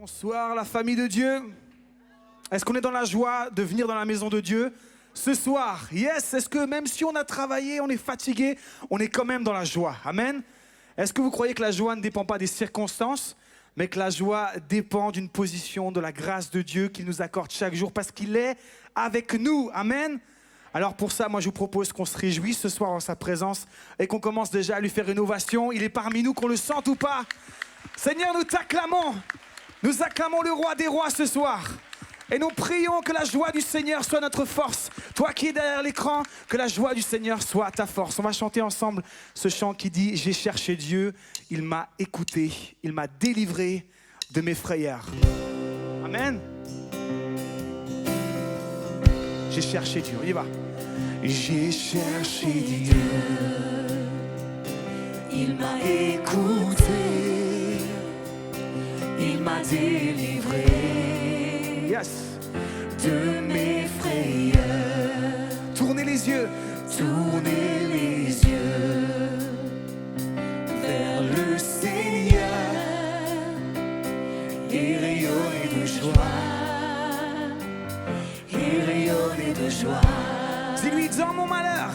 Bonsoir la famille de Dieu. Est-ce qu'on est dans la joie de venir dans la maison de Dieu ce soir? Yes. Est-ce que même si on a travaillé, on est fatigué, on est quand même dans la joie? Amen. Est-ce que vous croyez que la joie ne dépend pas des circonstances, mais que la joie dépend d'une position, de la grâce de Dieu qu'il nous accorde chaque jour parce qu'il est avec nous? Amen. Alors pour ça, moi je vous propose qu'on se réjouisse ce soir en sa présence et qu'on commence déjà à lui faire une ovation. Il est parmi nous, qu'on le sente ou pas. Seigneur, nous t'acclamons. Nous acclamons le roi des rois ce soir. Et nous prions que la joie du Seigneur soit notre force. Toi qui es derrière l'écran, que la joie du Seigneur soit ta force. On va chanter ensemble ce chant qui dit « J'ai cherché Dieu, il m'a écouté, il m'a délivré de mes frayeurs. » Amen. J'ai cherché Dieu, on y va. J'ai cherché Dieu, il m'a écouté, il m'a délivré, yes, de mes frayeurs. Tournez les yeux vers le Seigneur et rayonnez de joie, et rayonnez de joie. Dis-lui dans mon malheur,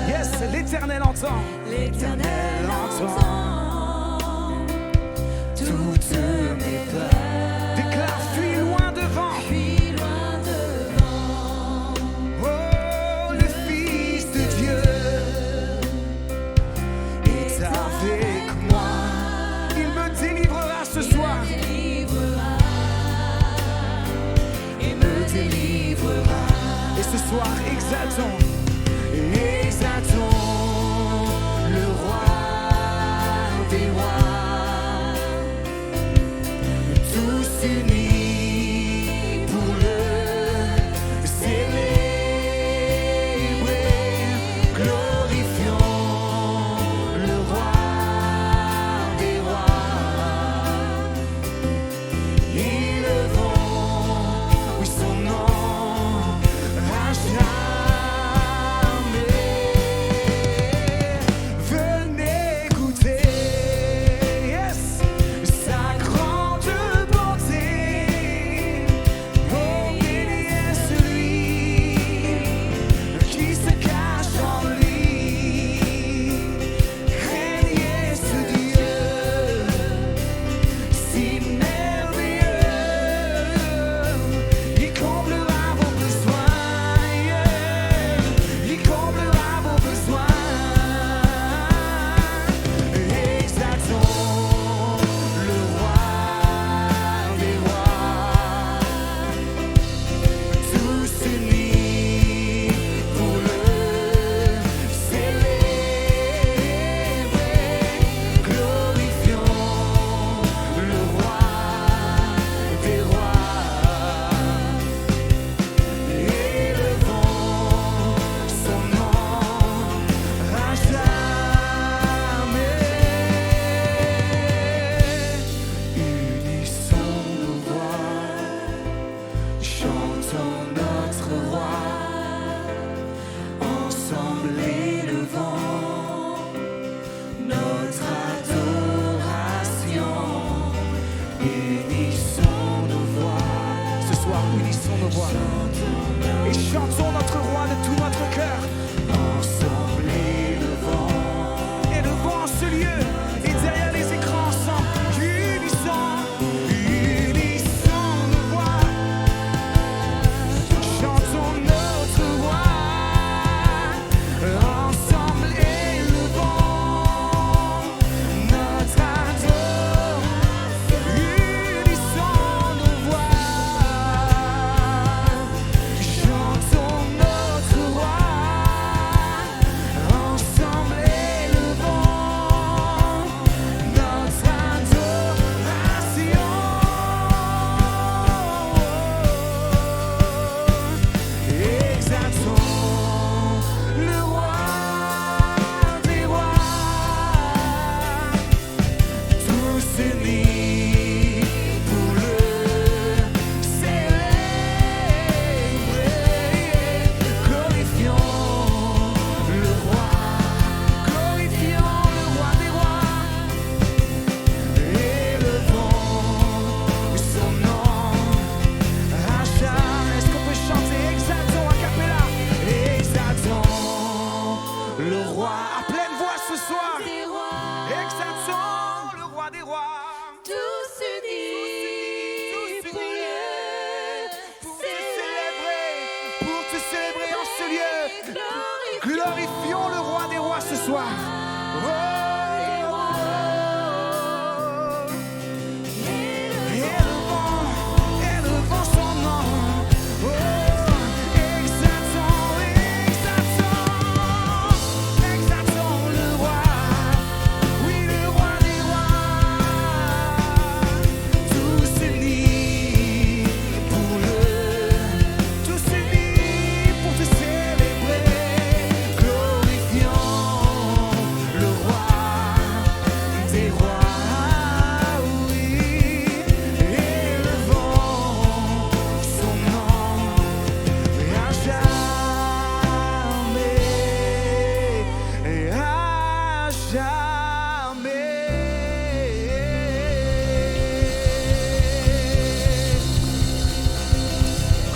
yes, l'Éternel entend, l'Éternel entend toutes mes peurs. Déclare, fuis loin devant, oh, le Fils de Dieu est avec moi. Il me délivrera ce soir, il me délivrera. Et ce soir, exaltons le roi des rois. le roi. À pleine voix ce soir. Exaltons le roi des rois. Tous unis pour te célébrer en ce lieu. Glorifions le roi des rois ce soir. Élevons son nom. Exaltons le roi. Oui, le roi des rois. Tous unis pour te célébrer. Glorifions le roi des rois. Oui, élevons son nom à jamais et à jamais.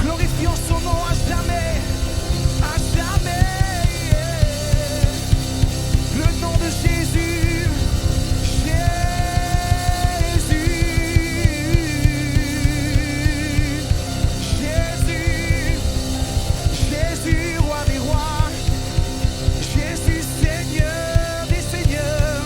Glorifions son nom à jamais, à jamais. Le nom de Jésus, Jésus, roi des rois, Jésus, Seigneur des seigneurs.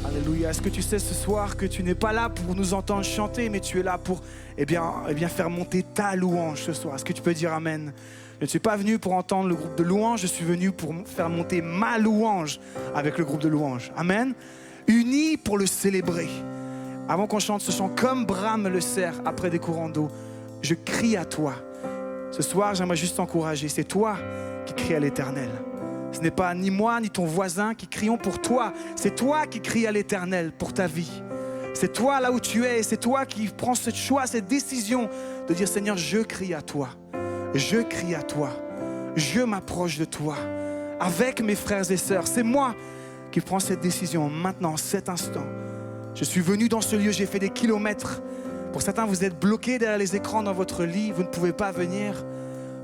Alléluia. Est-ce que tu sais ce soir que tu n'es pas là pour nous entendre chanter, mais tu es là pour eh bien, faire monter ta louange ce soir? Est-ce que tu peux dire amen? Je ne suis pas venu pour entendre le groupe de louange, je suis venu pour faire monter ma louange avec le groupe de louange. Amen. Unis pour le célébrer. Avant qu'on chante ce chant, comme brame le cerf après des courants d'eau, je crie à toi. Ce soir, j'aimerais juste t'encourager. C'est toi qui cries à l'Éternel. Ce n'est pas ni moi ni ton voisin qui crions pour toi. C'est toi qui cries à l'Éternel pour ta vie. C'est toi là où tu es. C'est toi qui prends ce choix, cette décision de dire Seigneur, je crie à toi. Je crie à toi. Je m'approche de toi. Avec mes frères et sœurs. C'est moi qui prends cette décision maintenant, cet instant. Je suis venu dans ce lieu, j'ai fait des kilomètres. Pour certains, vous êtes bloqués derrière les écrans dans votre lit. Vous ne pouvez pas venir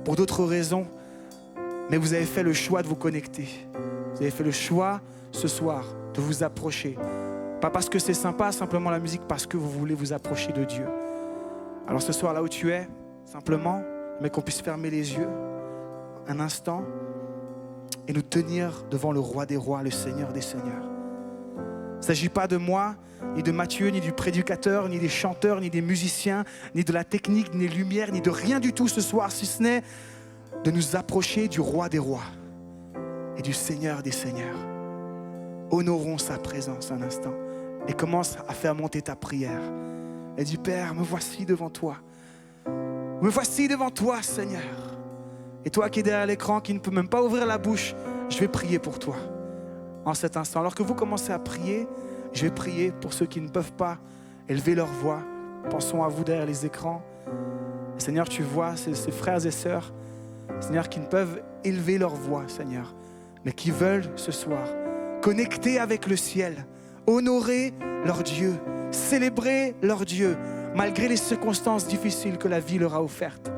pour d'autres raisons. Mais vous avez fait le choix de vous connecter. Vous avez fait le choix ce soir de vous approcher. Pas parce que c'est sympa, simplement la musique, parce que vous voulez vous approcher de Dieu. Alors ce soir, là où tu es, simplement, mais qu'on puisse fermer les yeux un instant et nous tenir devant le roi des rois, le Seigneur des seigneurs. Il ne s'agit pas de moi, ni de Matthieu, ni du prédicateur, ni des chanteurs, ni des musiciens, ni de la technique, ni des lumières, ni de rien du tout ce soir, si ce n'est de nous approcher du roi des rois et du Seigneur des seigneurs. Honorons sa présence un instant et commence à faire monter ta prière. Et dis, Père, me voici devant toi. Me voici devant toi, Seigneur. Et toi qui es derrière l'écran, qui ne peut même pas ouvrir la bouche, je vais prier pour toi en cet instant. Alors que vous commencez à prier, je vais prier pour ceux qui ne peuvent pas élever leur voix. Pensons à vous derrière les écrans. Seigneur, tu vois ces frères et sœurs, Seigneur, qui ne peuvent élever leur voix, Seigneur, mais qui veulent ce soir connecter avec le ciel, honorer leur Dieu, célébrer leur Dieu, malgré les circonstances difficiles que la vie leur a offertes.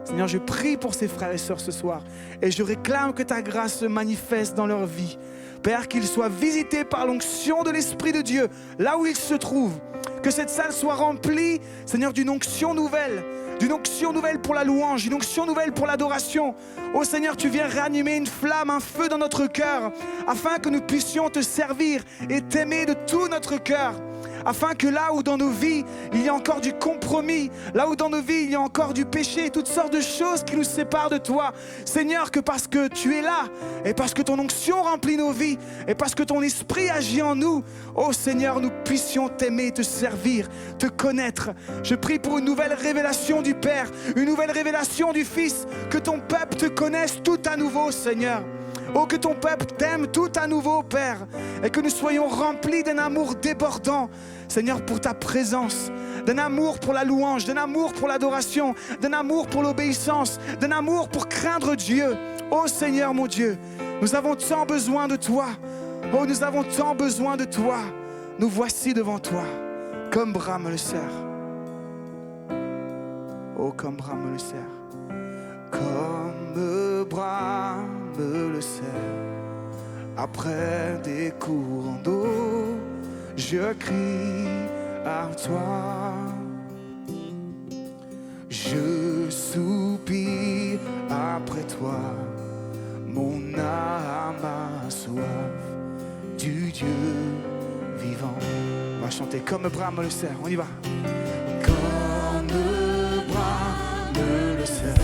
Seigneur, je prie pour ces frères et sœurs ce soir et je réclame que ta grâce se manifeste dans leur vie. Père, qu'ils soient visités par l'onction de l'Esprit de Dieu, là où ils se trouvent. Que cette salle soit remplie, Seigneur, d'une onction nouvelle pour la louange, une onction nouvelle pour l'adoration. Oh Seigneur, tu viens réanimer une flamme, un feu dans notre cœur, afin que nous puissions te servir et t'aimer de tout notre cœur. Afin que là où dans nos vies, il y a encore du compromis, là où dans nos vies, il y a encore du péché, toutes sortes de choses qui nous séparent de toi. Seigneur, que parce que tu es là, et parce que ton onction remplit nos vies, et parce que ton esprit agit en nous, oh Seigneur, nous puissions t'aimer, te servir, te connaître. Je prie pour une nouvelle révélation du Père, une nouvelle révélation du Fils, que ton peuple te connaisse tout à nouveau, Seigneur. Oh, que ton peuple t'aime tout à nouveau, Père, et que nous soyons remplis d'un amour débordant, Seigneur, pour ta présence, d'un amour pour la louange, d'un amour pour l'adoration, d'un amour pour l'obéissance, d'un amour pour craindre Dieu. Oh Seigneur mon Dieu, nous avons tant besoin de toi. Oh, nous avons tant besoin de toi. Nous voici devant toi, comme brame le cerf. Oh, comme brame le cerf. Comme Après des courants d'eau, je crie à toi. Je soupire après toi. Mon âme a soif du Dieu vivant. On va chanter comme brame le cerf, on y va. Comme brame le cerf,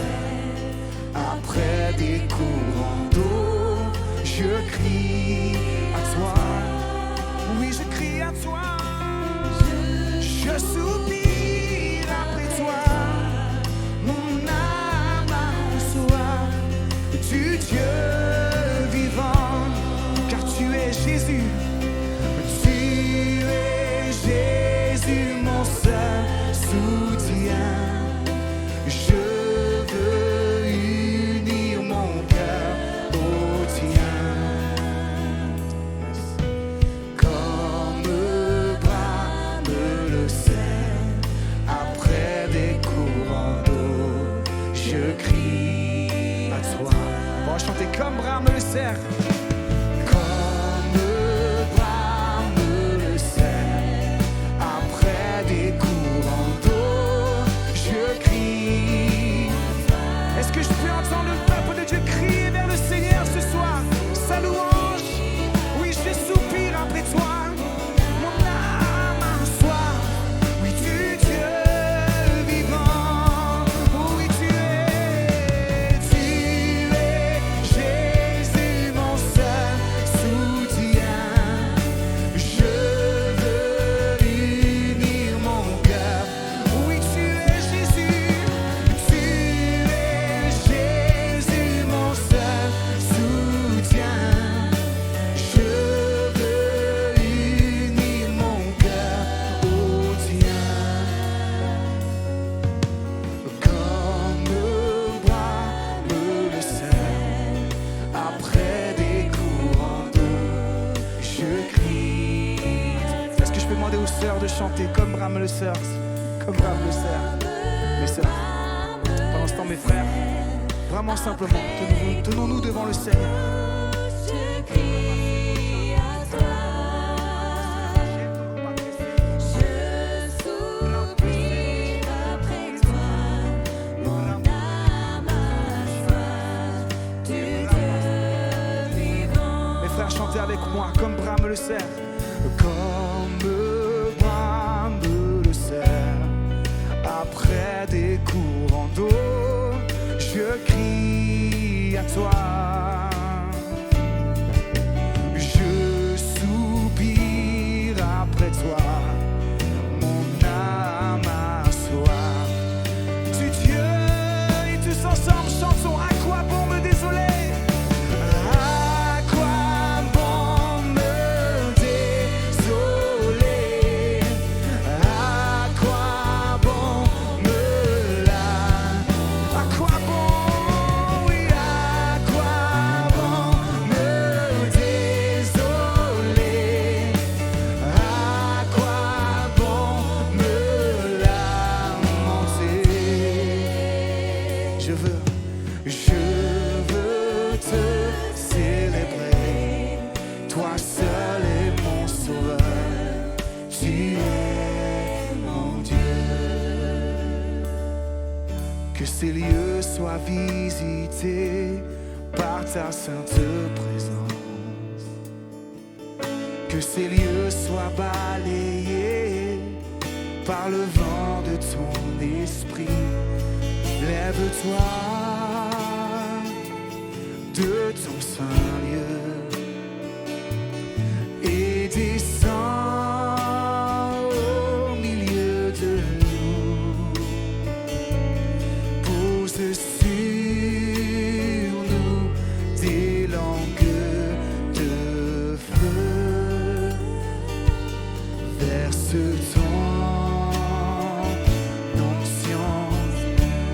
après des courants d'eau, je crie à toi. Oui, je crie à toi. Je soupire après toi. Mon âme a soif du Dieu vivant, car tu es Jésus. Tu es Jésus, mon seul soutien. Je veux unir mon cœur au tien. Comme brame le cerf après des courants d'eau, je crie à toi. On va chanter comme brame le cerf. Comme brame le cerf après des courants d'eau, je crie. Est-ce que je peux entendre le peuple de Dieu crier vers le Seigneur ce soir? Sa louange. Oui, je soupire après toi. Mon âme a soif. Oui, du Dieu vivant. Oui, tu es Jésus, mon seul soutien. Je veux unir mon cœur. Oui, tu es Jésus. Tu es Jésus, mon seul soutien. Je veux unir mon cœur au tien. Comme brame le cerf après des courants d'eau, je crie. Est-ce que je peux demander aux sœurs de chanter comme brame le cerf? Comme brame le cerf. Mes sœurs, pendant ce temps, mes frères, vraiment simplement, tenons-nous devant le Seigneur. Je crie à toi. Je soupire après toi. Mon âme a soif du Dieu vivant. Mes frères, chantez avec moi, comme brame le cerf. Comme brame le cerf après des courants d'eau, je crie à toi. Je soupire après toi. Mon âme a soif du Dieu. Et tous ensemble chantons. À quoi bon me désoler? À quoi bon me désoler? À quoi bon me la? À quoi bon, oui, à quoi bon me désoler? À quoi bon me lamenter? Je veux te célébrer. Toi seul est mon sauveur. Tu es mon Dieu. Que ces lieux soient visités par ta sainte présence. Que ces lieux soient balayés par le vent de ton esprit. Lève-toi de ton saint lieu et descends au milieu de nous. Pose sur nous des langues de feu. Verse ton onction.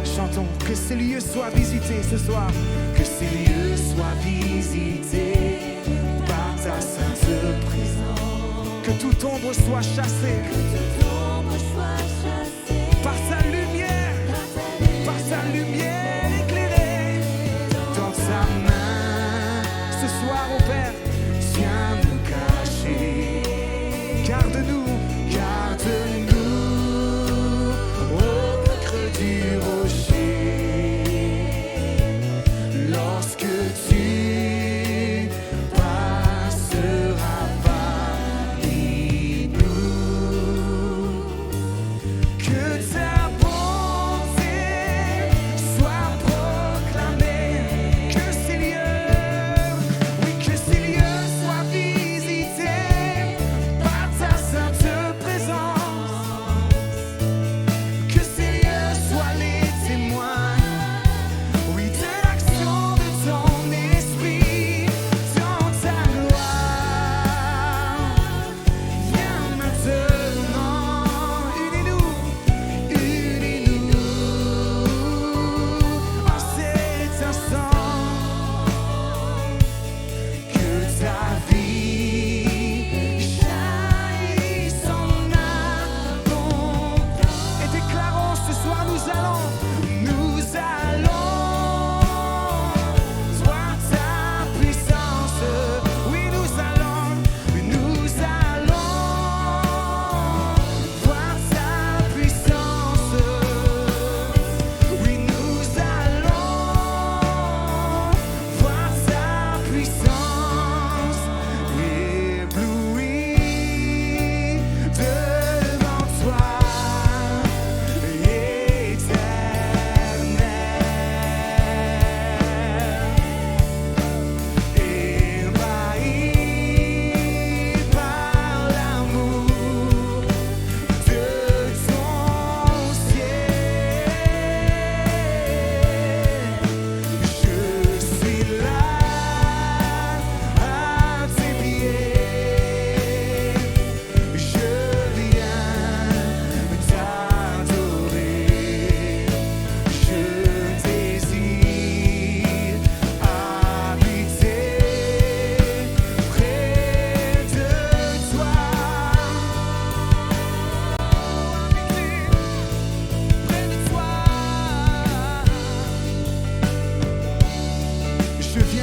Chantons que ces lieux soient visités ce soir. Que ces lieux soient visités par ta sainte présence. Que toute ombre soit chassée par ta lumière éclairée dans ta main. Ce soir, ô Père,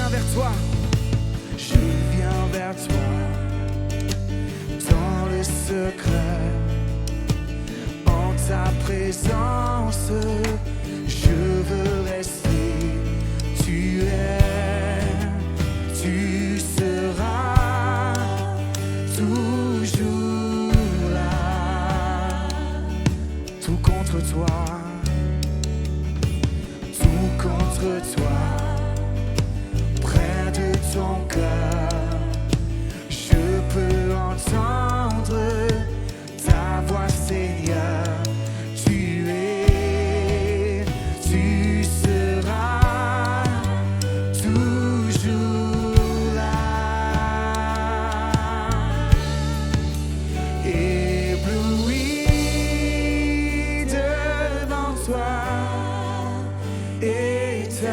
viens vers toi. Je viens vers toi. Dans le secret, en ta présence, je veux rester. Tu es, tu seras toujours là. Tout contre toi, tout contre toi, près de ton cœur. Je peux entendre ta voix, Seigneur. Tu es, tu seras toujours là. Ébloui devant toi, éternel.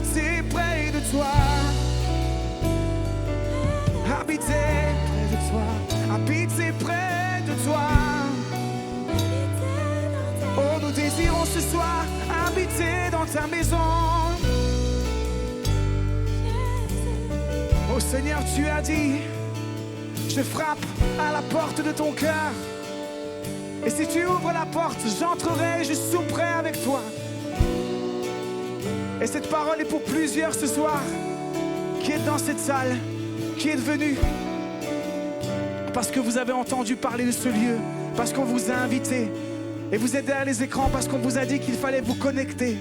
habiter près de toi. Habiter près de toi. Habiter près de toi. Oh, nous désirons ce soir habiter dans ta maison. Oh Seigneur, tu as dit, je frappe à la porte de ton cœur. Et si tu ouvres la porte, j'entrerai, je souperai avec toi. Et cette parole est pour plusieurs ce soir qui est dans cette salle, qui est venu parce que vous avez entendu parler de ce lieu, parce qu'on vous a invité. Et vous êtes derrière les écrans parce qu'on vous a dit qu'il fallait vous connecter.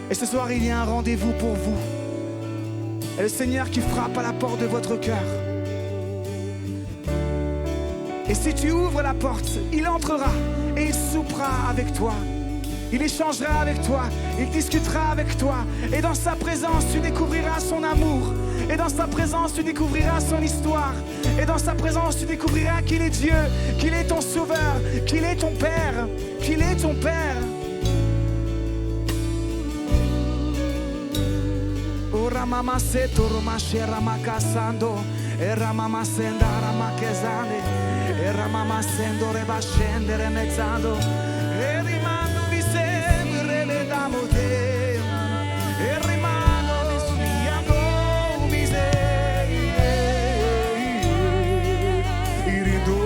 Et ce soir, il y a un rendez-vous pour vous. Et le Seigneur qui frappe à la porte de votre cœur. Et si tu ouvres la porte, il entrera et il soupera avec toi. Il échangera avec toi, il discutera avec toi. Et dans sa présence, tu découvriras son amour. Et dans sa présence, tu découvriras son histoire. Et dans sa présence, tu découvriras qu'il est Dieu, qu'il est ton sauveur, qu'il est ton Père, qu'il est ton Père. Ora mama seto roma shera makasando. Era mama senda rama kezande. Era mama sendo reba scendere mezzando. E rimando vi sempre le damo te. E rimando sviando mi sei. Irido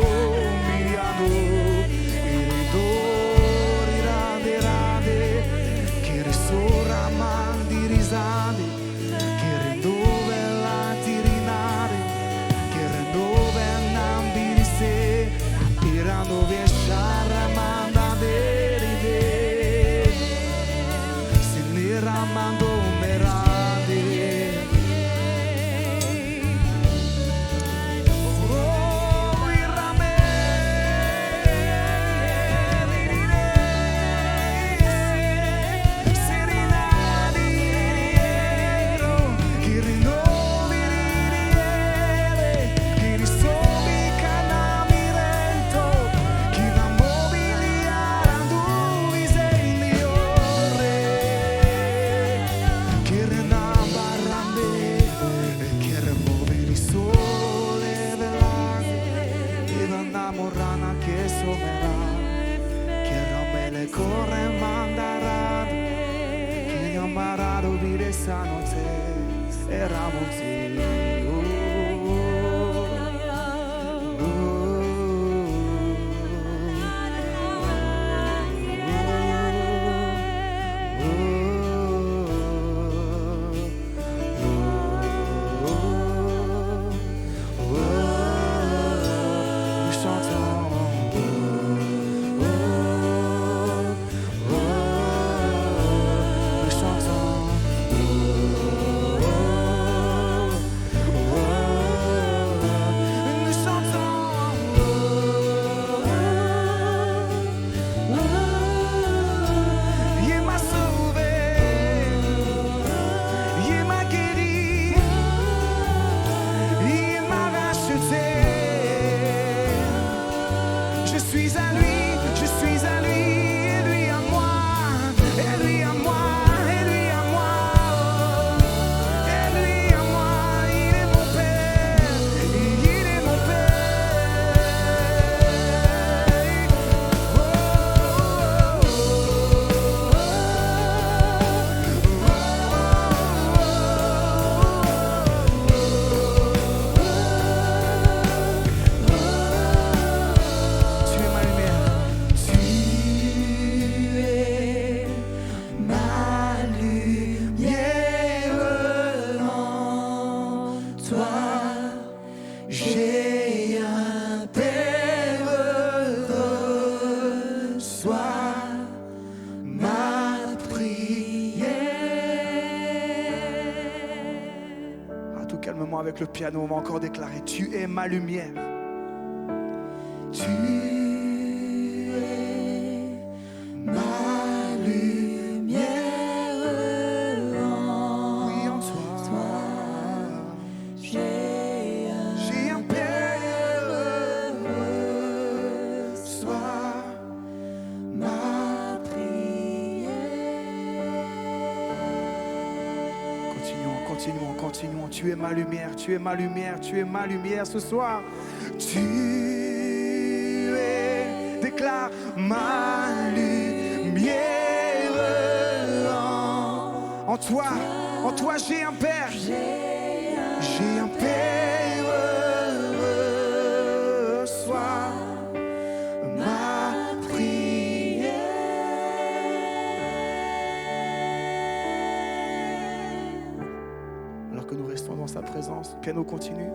miando. Irido rirade rade. Che resora mandi risade. Che redove la tirinare. Che redove nambi se. Irando viesciara manda deride. Se ne ramando merade. Oh, irame. Serenadi. Che rinnovi ririere. Che risolvi canami rento. Che la mobiliara lui sei il migliore. Che renamba rambe. Che remuove il sole velante. E vanno rana che somerà. Che romele corre mandarado. Che yamarado vire sanote. Eravamo avec le piano, on va encore déclarer: tu es ma lumière. Tu es ma lumière. Oui, en toi, j'ai un Père heureux. Sois ma prière. continuons. Tu es ma lumière, tu es ma lumière, tu es ma lumière ce soir. Tu es, déclare, ma lumière. En toi j'ai un Père. J'ai un Père. Reçois ma prière. Alors que nous restons dans sa présence, le piano continue.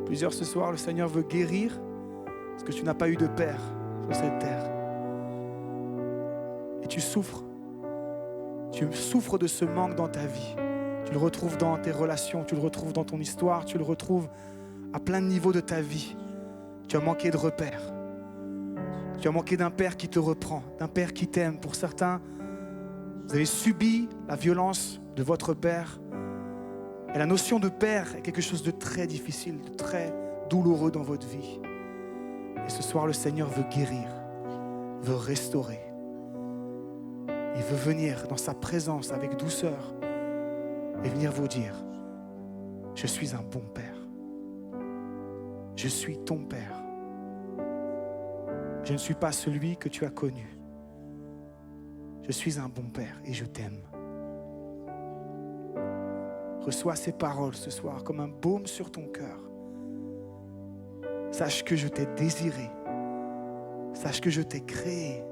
Plusieurs ce soir, le Seigneur veut guérir parce que tu n'as pas eu de père sur cette terre. Et tu souffres de ce manque dans ta vie. Tu le retrouves dans tes relations, tu le retrouves dans ton histoire, tu le retrouves à plein de niveaux de ta vie. Tu as manqué de repères. Tu as manqué d'un père qui te reprend, d'un père qui t'aime. Pour certains, vous avez subi la violence de votre père. Et la notion de père est quelque chose de très difficile, de très douloureux dans votre vie. Et ce soir, le Seigneur veut guérir, veut restaurer. Il veut venir dans sa présence avec douceur et venir vous dire, je suis un bon père. Je suis ton père. Je ne suis pas celui que tu as connu. Je suis un bon père et je t'aime. Reçois ces paroles ce soir comme un baume sur ton cœur. Sache que je t'ai désiré. Sache que je t'ai créé.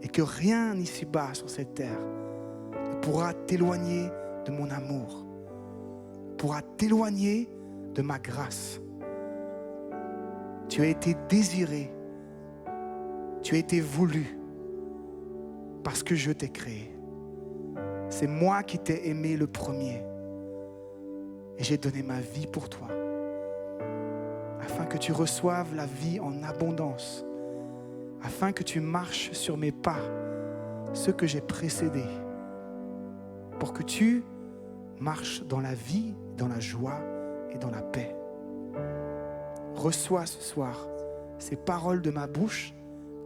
Et que rien ici-bas sur cette terre ne pourra t'éloigner de mon amour, pourra t'éloigner de ma grâce. Tu as été désiré, tu as été voulu parce que je t'ai créé. C'est moi qui t'ai aimé le premier et j'ai donné ma vie pour toi afin que tu reçoives la vie en abondance, afin que tu marches sur mes pas, ceux que j'ai précédés, pour que tu marches dans la vie, dans la joie et dans la paix. Reçois ce soir ces paroles de ma bouche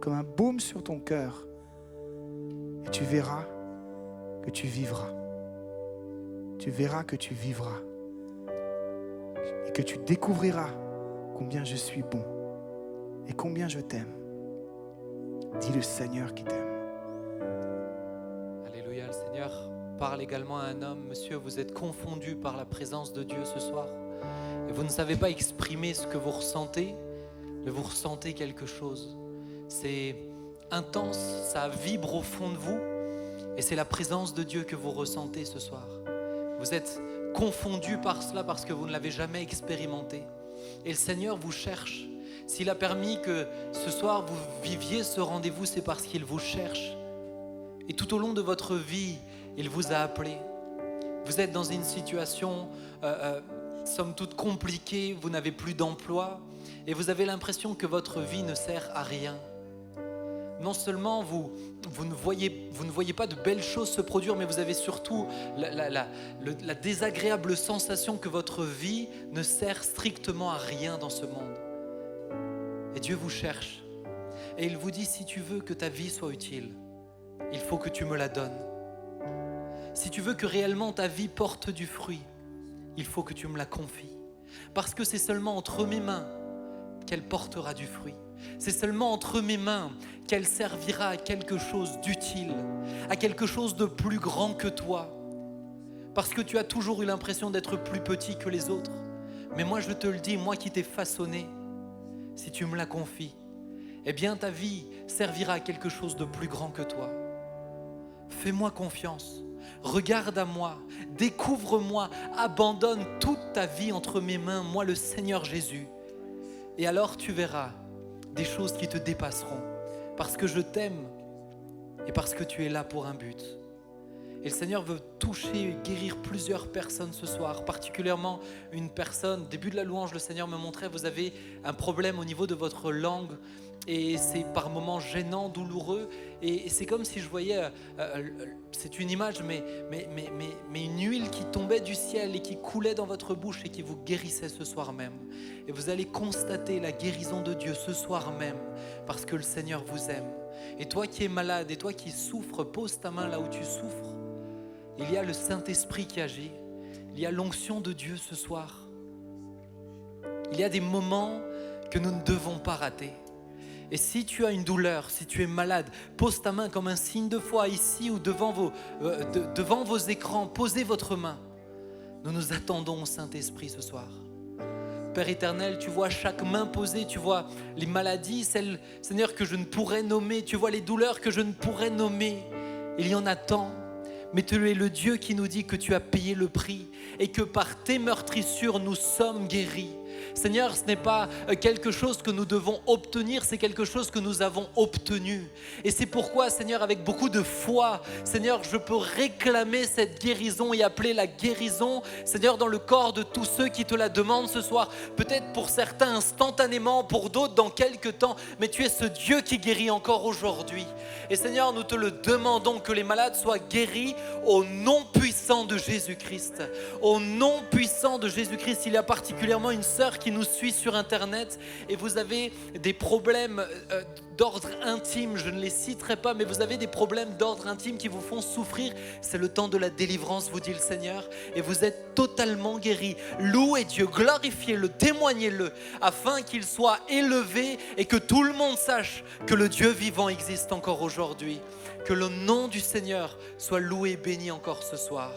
comme un baume sur ton cœur et tu verras que tu vivras. Tu verras que tu vivras et que tu découvriras combien je suis bon et combien je t'aime. Dis le Seigneur qui t'aime. Alléluia, le Seigneur parle également à un homme. Monsieur, vous êtes confondu par la présence de Dieu ce soir. Et vous ne savez pas exprimer ce que vous ressentez, mais vous ressentez quelque chose. C'est intense, ça vibre au fond de vous. Et c'est la présence de Dieu que vous ressentez ce soir. Vous êtes confondu par cela parce que vous ne l'avez jamais expérimenté. Et le Seigneur vous cherche. S'il a permis que ce soir vous viviez ce rendez-vous, c'est parce qu'il vous cherche. Et tout au long de votre vie, il vous a appelé. Vous êtes dans une situation, somme toute compliquée, vous n'avez plus d'emploi et vous avez l'impression que votre vie ne sert à rien. Non seulement vous ne voyez pas de belles choses se produire, mais vous avez surtout la désagréable sensation que votre vie ne sert strictement à rien dans ce monde. Et Dieu vous cherche. Et il vous dit, si tu veux que ta vie soit utile, il faut que tu me la donnes. Si tu veux que réellement ta vie porte du fruit, il faut que tu me la confies. Parce que c'est seulement entre mes mains qu'elle portera du fruit. C'est seulement entre mes mains qu'elle servira à quelque chose d'utile, à quelque chose de plus grand que toi. Parce que tu as toujours eu l'impression d'être plus petit que les autres. Mais moi je te le dis, moi qui t'ai façonné, si tu me la confies, eh bien ta vie servira à quelque chose de plus grand que toi. Fais-moi confiance, regarde à moi, découvre-moi, abandonne toute ta vie entre mes mains, moi le Seigneur Jésus. Et alors tu verras des choses qui te dépasseront, parce que je t'aime et parce que tu es là pour un but. Et le Seigneur veut toucher et guérir plusieurs personnes ce soir, particulièrement une personne. Début de la louange, le Seigneur me montrait, vous avez un problème au niveau de votre langue et c'est par moments gênant, douloureux. Et c'est comme si je voyais, c'est une image, mais une huile qui tombait du ciel et qui coulait dans votre bouche et qui vous guérissait ce soir même. Et vous allez constater la guérison de Dieu ce soir même parce que le Seigneur vous aime. Et toi qui es malade et toi qui souffres, pose ta main là où tu souffres. Il y a le Saint-Esprit qui agit. Il y a l'onction de Dieu ce soir. Il y a des moments que nous ne devons pas rater. Et si tu as une douleur, si tu es malade, pose ta main comme un signe de foi ici ou devant vos écrans. Posez votre main. Nous nous attendons au Saint-Esprit ce soir. Père éternel, tu vois chaque main posée, tu vois les maladies, celles, Seigneur, que je ne pourrais nommer, tu vois les douleurs que je ne pourrais nommer. Il y en a tant. Mais tu es le Dieu qui nous dit que tu as payé le prix et que par tes meurtrissures, nous sommes guéris. Seigneur, ce n'est pas quelque chose que nous devons obtenir, c'est quelque chose que nous avons obtenu. Et c'est pourquoi, Seigneur, avec beaucoup de foi, Seigneur, je peux réclamer cette guérison et appeler la guérison, Seigneur, dans le corps de tous ceux qui te la demandent ce soir. Peut-être pour certains instantanément, pour d'autres dans quelques temps, mais tu es ce Dieu qui guérit encore aujourd'hui. Et Seigneur, nous te le demandons, que les malades soient guéris au nom puissant de Jésus-Christ. Au nom puissant de Jésus-Christ. Il y a particulièrement une sœur qui nous suit sur Internet et vous avez des problèmes d'ordre intime, je ne les citerai pas, mais vous avez des problèmes d'ordre intime qui vous font souffrir. C'est le temps de la délivrance, vous dit le Seigneur, et vous êtes totalement guéris. Louez Dieu, glorifiez-le, témoignez-le, afin qu'il soit élevé et que tout le monde sache que le Dieu vivant existe encore aujourd'hui. Que le nom du Seigneur soit loué et béni encore ce soir.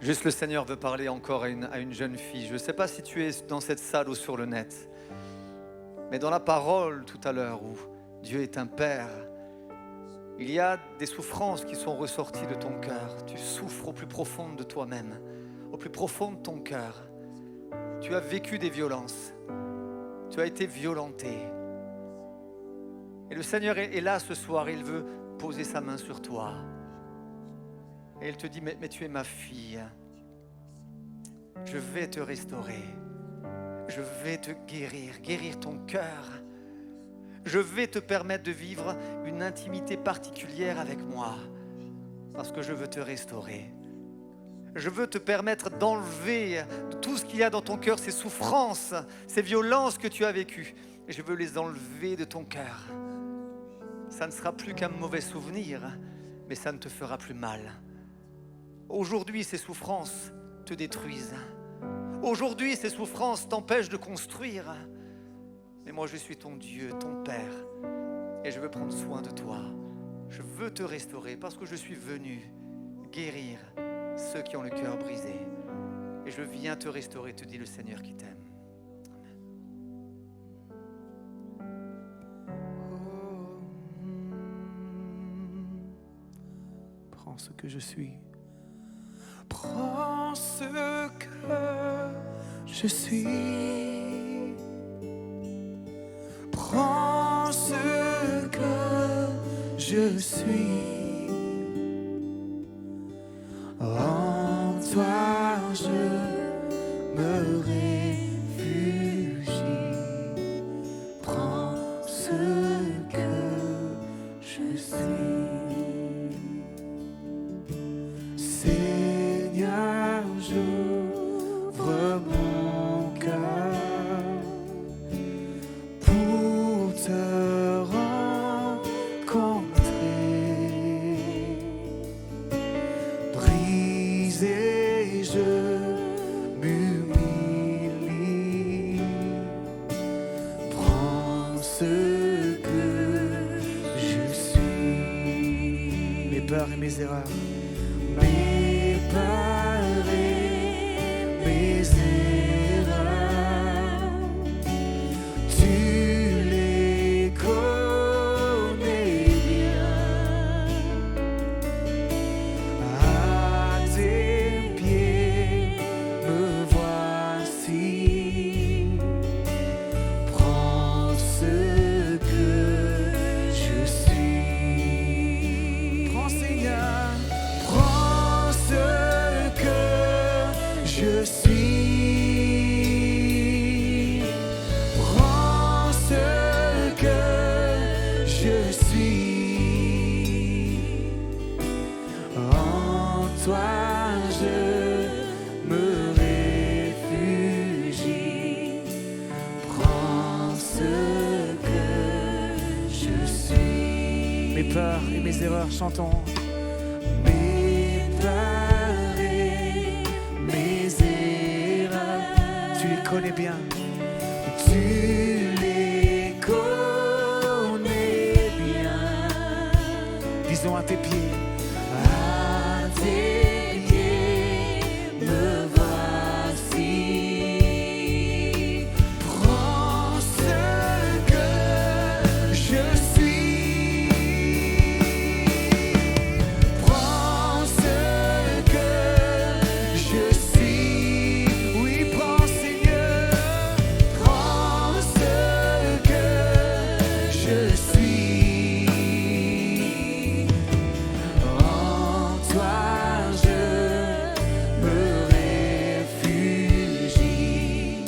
Juste le Seigneur veut parler encore à une jeune fille. Je ne sais pas si tu es dans cette salle ou sur le net, mais dans la parole tout à l'heure où Dieu est un Père, il y a des souffrances qui sont ressorties de ton cœur. Tu souffres au plus profond de toi-même, au plus profond de ton cœur. Tu as vécu des violences, tu as été violenté. Et le Seigneur est là ce soir, il veut poser sa main sur toi. Et il te dit, mais tu es ma fille, je vais te restaurer, je vais te guérir ton cœur, je vais te permettre de vivre une intimité particulière avec moi, parce que je veux te restaurer. Je veux te permettre d'enlever tout ce qu'il y a dans ton cœur, ces souffrances, ces violences que tu as vécues. Et je veux les enlever de ton cœur. Ça ne sera plus qu'un mauvais souvenir, mais ça ne te fera plus mal. Aujourd'hui, ces souffrances te détruisent. Aujourd'hui, ces souffrances t'empêchent de construire. Mais moi, je suis ton Dieu, ton Père, et je veux prendre soin de toi. Je veux te restaurer parce que je suis venu guérir ceux qui ont le cœur brisé. Et je viens te restaurer, te dit le Seigneur qui t'aime. Prends ce que je suis. Prends ce que je suis. Prends ce que je suis. En toi je me réfugie. Prends ce que je suis. Seigneur, j'ouvre mon cœur pour te rencontrer. Brisé, je m'humilie. Prends ce que je suis. Mes peurs et mes erreurs. Mes peurs et mes erreurs, tu les connais bien. À tes pieds me voici. Prends ce que je suis. je suis. En toi je me réfugie. Prends ce que je suis. Mes peurs et mes erreurs, chantons. Mes peurs et mes erreurs, tu les connais bien. Tu les connais bien. Disons à tes pieds. À tes pieds me voici. Prends ce que je suis. Prends ce que je suis. Oui, prends Seigneur. Prends ce que je suis. En toi je me réfugie.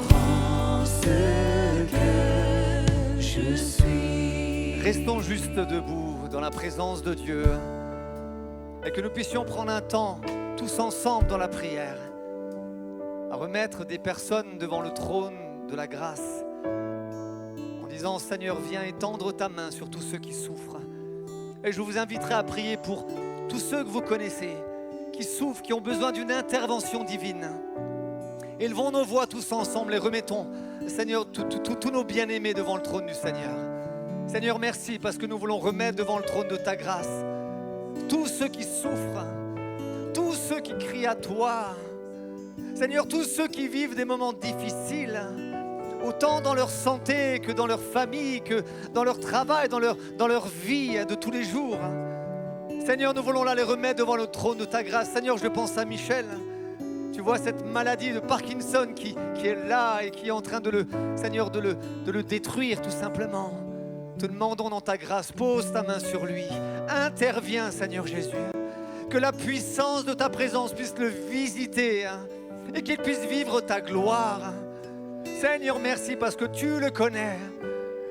Prends ce que je suis. Restons juste debout dans la présence de Dieu et que nous puissions prendre un temps tous ensemble dans la prière à remettre des personnes devant le trône de la grâce en disant Seigneur, viens étendre ta main sur tous ceux qui souffrent. Et je vous inviterai à prier pour tous ceux que vous connaissez qui souffrent, qui ont besoin d'une intervention divine. Élevons nos voix tous ensemble et remettons, Seigneur, tous nos bien-aimés devant le trône du Seigneur. Seigneur, merci parce que nous voulons remettre devant le trône de ta grâce tous ceux qui souffrent, tous ceux qui crient à toi. Seigneur, tous ceux qui vivent des moments difficiles, autant dans leur santé que dans leur famille, que dans leur travail, dans leur vie de tous les jours. Seigneur, nous voulons là les remettre devant le trône de ta grâce. Seigneur, je pense à Michel. Tu vois cette maladie de Parkinson qui est là et qui est en train de le détruire tout simplement. Te demandons dans ta grâce, pose ta main sur lui. Interviens, Seigneur Jésus. Que la puissance de ta présence puisse le visiter et qu'il puisse vivre ta gloire. Seigneur, merci parce que tu le connais.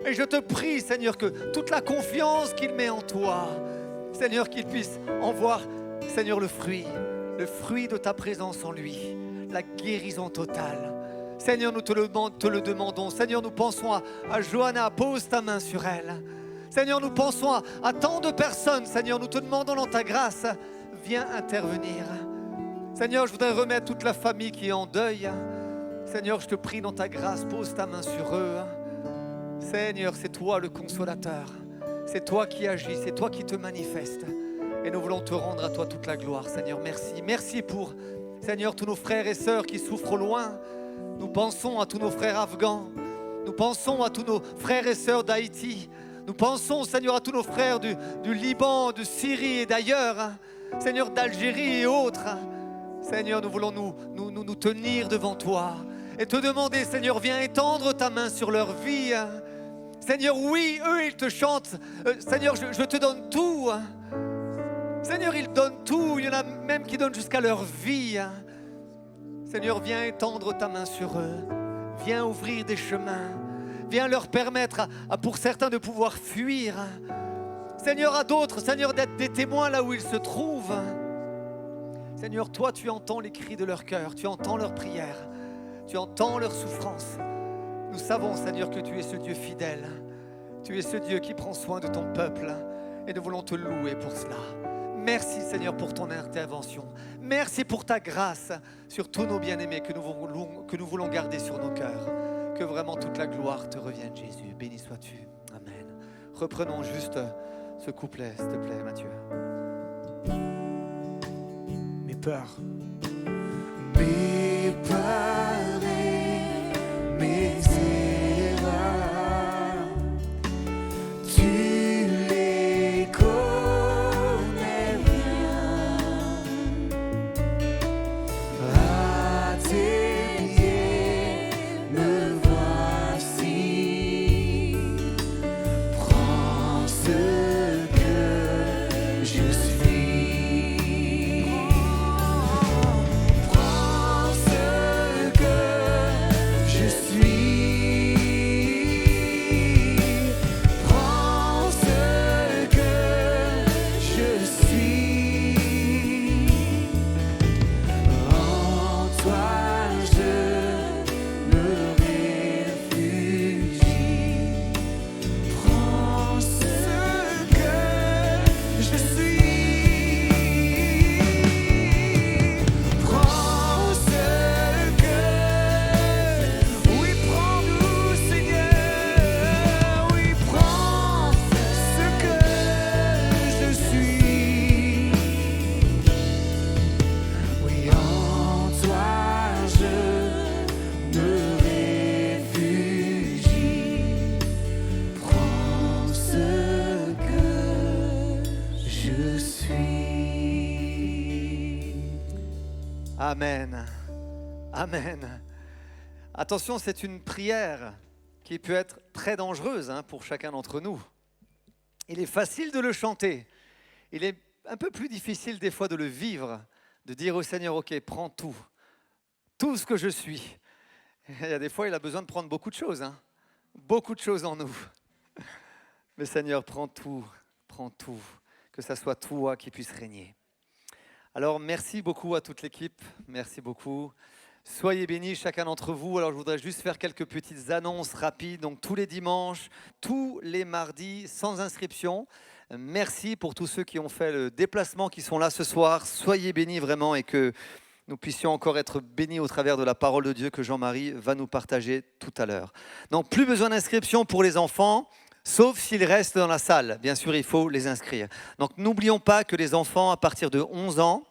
Et je te prie, Seigneur, que toute la confiance qu'il met en toi, Seigneur, qu'il puisse en voir, Seigneur, le fruit de ta présence en lui, la guérison totale. Seigneur, nous te le demandons. Seigneur, nous pensons à Johanna, pose ta main sur elle. Seigneur, nous pensons à tant de personnes. Seigneur, nous te demandons dans ta grâce, viens intervenir. Seigneur, je voudrais remettre toute la famille qui est en deuil. Seigneur, je te prie dans ta grâce, pose ta main sur eux. Seigneur, c'est toi le consolateur. C'est toi qui agis, c'est toi qui te manifestes. Et nous voulons te rendre à toi toute la gloire, Seigneur. Merci. Merci pour, Seigneur, tous nos frères et sœurs qui souffrent au loin. Nous pensons à tous nos frères afghans. Nous pensons à tous nos frères et sœurs d'Haïti. Nous pensons, Seigneur, à tous nos frères du Liban, de Syrie et d'ailleurs. Seigneur, d'Algérie et autres. Seigneur, nous voulons nous tenir devant toi et te demander, Seigneur, viens étendre ta main sur leur vie. Seigneur, oui, eux, ils te chantent. Seigneur, je te donne tout. Seigneur, ils donnent tout. Il y en a même qui donnent jusqu'à leur vie. Seigneur, viens étendre ta main sur eux. Viens ouvrir des chemins. Viens leur permettre, pour certains, de pouvoir fuir. Seigneur, à d'autres, Seigneur, d'être des témoins là où ils se trouvent. Seigneur, toi, tu entends les cris de leur cœur. Tu entends leurs prières. Tu entends leurs souffrances. Nous savons, Seigneur, que tu es ce Dieu fidèle. Tu es ce Dieu qui prend soin de ton peuple. Et nous voulons te louer pour cela. Merci, Seigneur, pour ton intervention. Merci pour ta grâce sur tous nos bien-aimés que nous voulons garder sur nos cœurs. Que vraiment toute la gloire te revienne, Jésus. Béni sois-tu. Amen. Reprenons juste ce couplet, s'il te plaît, Mathieu. Mes peurs. Mes peurs et mes erreurs, tu les connais bien. À tes pieds me voici. Prends ce que je suis. Prends ce Amen. Amen. Attention, c'est une prière qui peut être très dangereuse pour chacun d'entre nous. Il est facile de le chanter. Il est un peu plus difficile des fois de le vivre, de dire au Seigneur, ok, prends tout ce que je suis. Il y a des fois, il a besoin de prendre beaucoup de choses, beaucoup de choses en nous. Mais Seigneur, prends tout, que ça soit toi qui puisse régner. Alors, merci beaucoup à toute l'équipe, merci beaucoup. Soyez bénis chacun d'entre vous. Alors, je voudrais juste faire quelques petites annonces rapides. Donc, tous les dimanches, tous les mardis, sans inscription. Merci pour tous ceux qui ont fait le déplacement, qui sont là ce soir. Soyez bénis vraiment et que nous puissions encore être bénis au travers de la parole de Dieu que Jean-Marie va nous partager tout à l'heure. Donc, plus besoin d'inscription pour les enfants, sauf s'ils restent dans la salle. Bien sûr, il faut les inscrire. Donc, n'oublions pas que les enfants, à partir de 11 ans,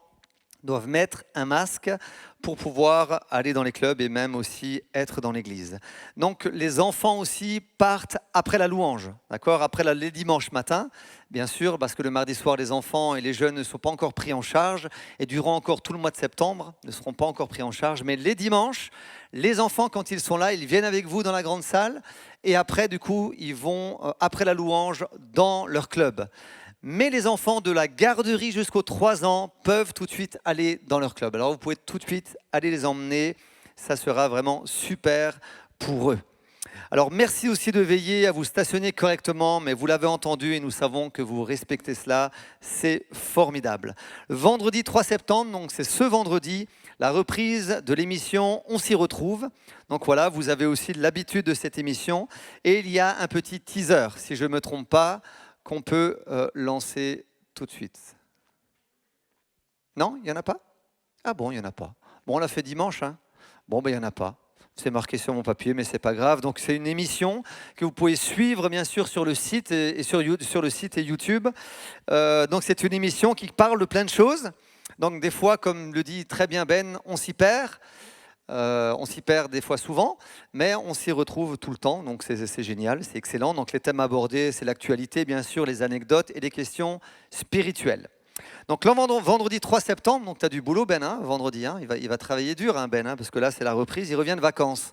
doivent mettre un masque pour pouvoir aller dans les clubs et même aussi être dans l'église. Donc les enfants aussi partent après la louange, d'accord ? Après les dimanches matins, bien sûr, parce que le mardi soir, les enfants et les jeunes ne sont pas encore pris en charge et durant encore tout le mois de septembre, ne seront pas encore pris en charge. Mais les dimanches, les enfants, quand ils sont là, ils viennent avec vous dans la grande salle et après, du coup, ils vont, après la louange, dans leur club. Mais les enfants de la garderie jusqu'aux 3 ans peuvent tout de suite aller dans leur club. Alors vous pouvez tout de suite aller les emmener, ça sera vraiment super pour eux. Alors merci aussi de veiller à vous stationner correctement, mais vous l'avez entendu et nous savons que vous respectez cela, c'est formidable. Vendredi 3 septembre, donc c'est ce vendredi, la reprise de l'émission On s'y retrouve. Donc voilà, vous avez aussi l'habitude de cette émission et il y a un petit teaser, si je ne me trompe pas, qu'on peut lancer tout de suite. Non, il n'y en a pas ? Ah bon, il n'y en a pas. Bon, on l'a fait dimanche. Bon, ben il n'y en a pas. C'est marqué sur mon papier, mais ce n'est pas grave. Donc, c'est une émission que vous pouvez suivre, bien sûr, sur le site et sur le site et YouTube. Donc, c'est une émission qui parle de plein de choses. Donc, des fois, comme le dit très bien Ben, on s'y perd. On s'y perd des fois souvent, mais on s'y retrouve tout le temps, donc c'est génial, c'est excellent. Donc les thèmes abordés, c'est l'actualité, bien sûr, les anecdotes et les questions spirituelles. Donc le vendredi 3 septembre, donc tu as du boulot Ben, vendredi, il va travailler dur Ben, parce que là c'est la reprise, il revient de vacances.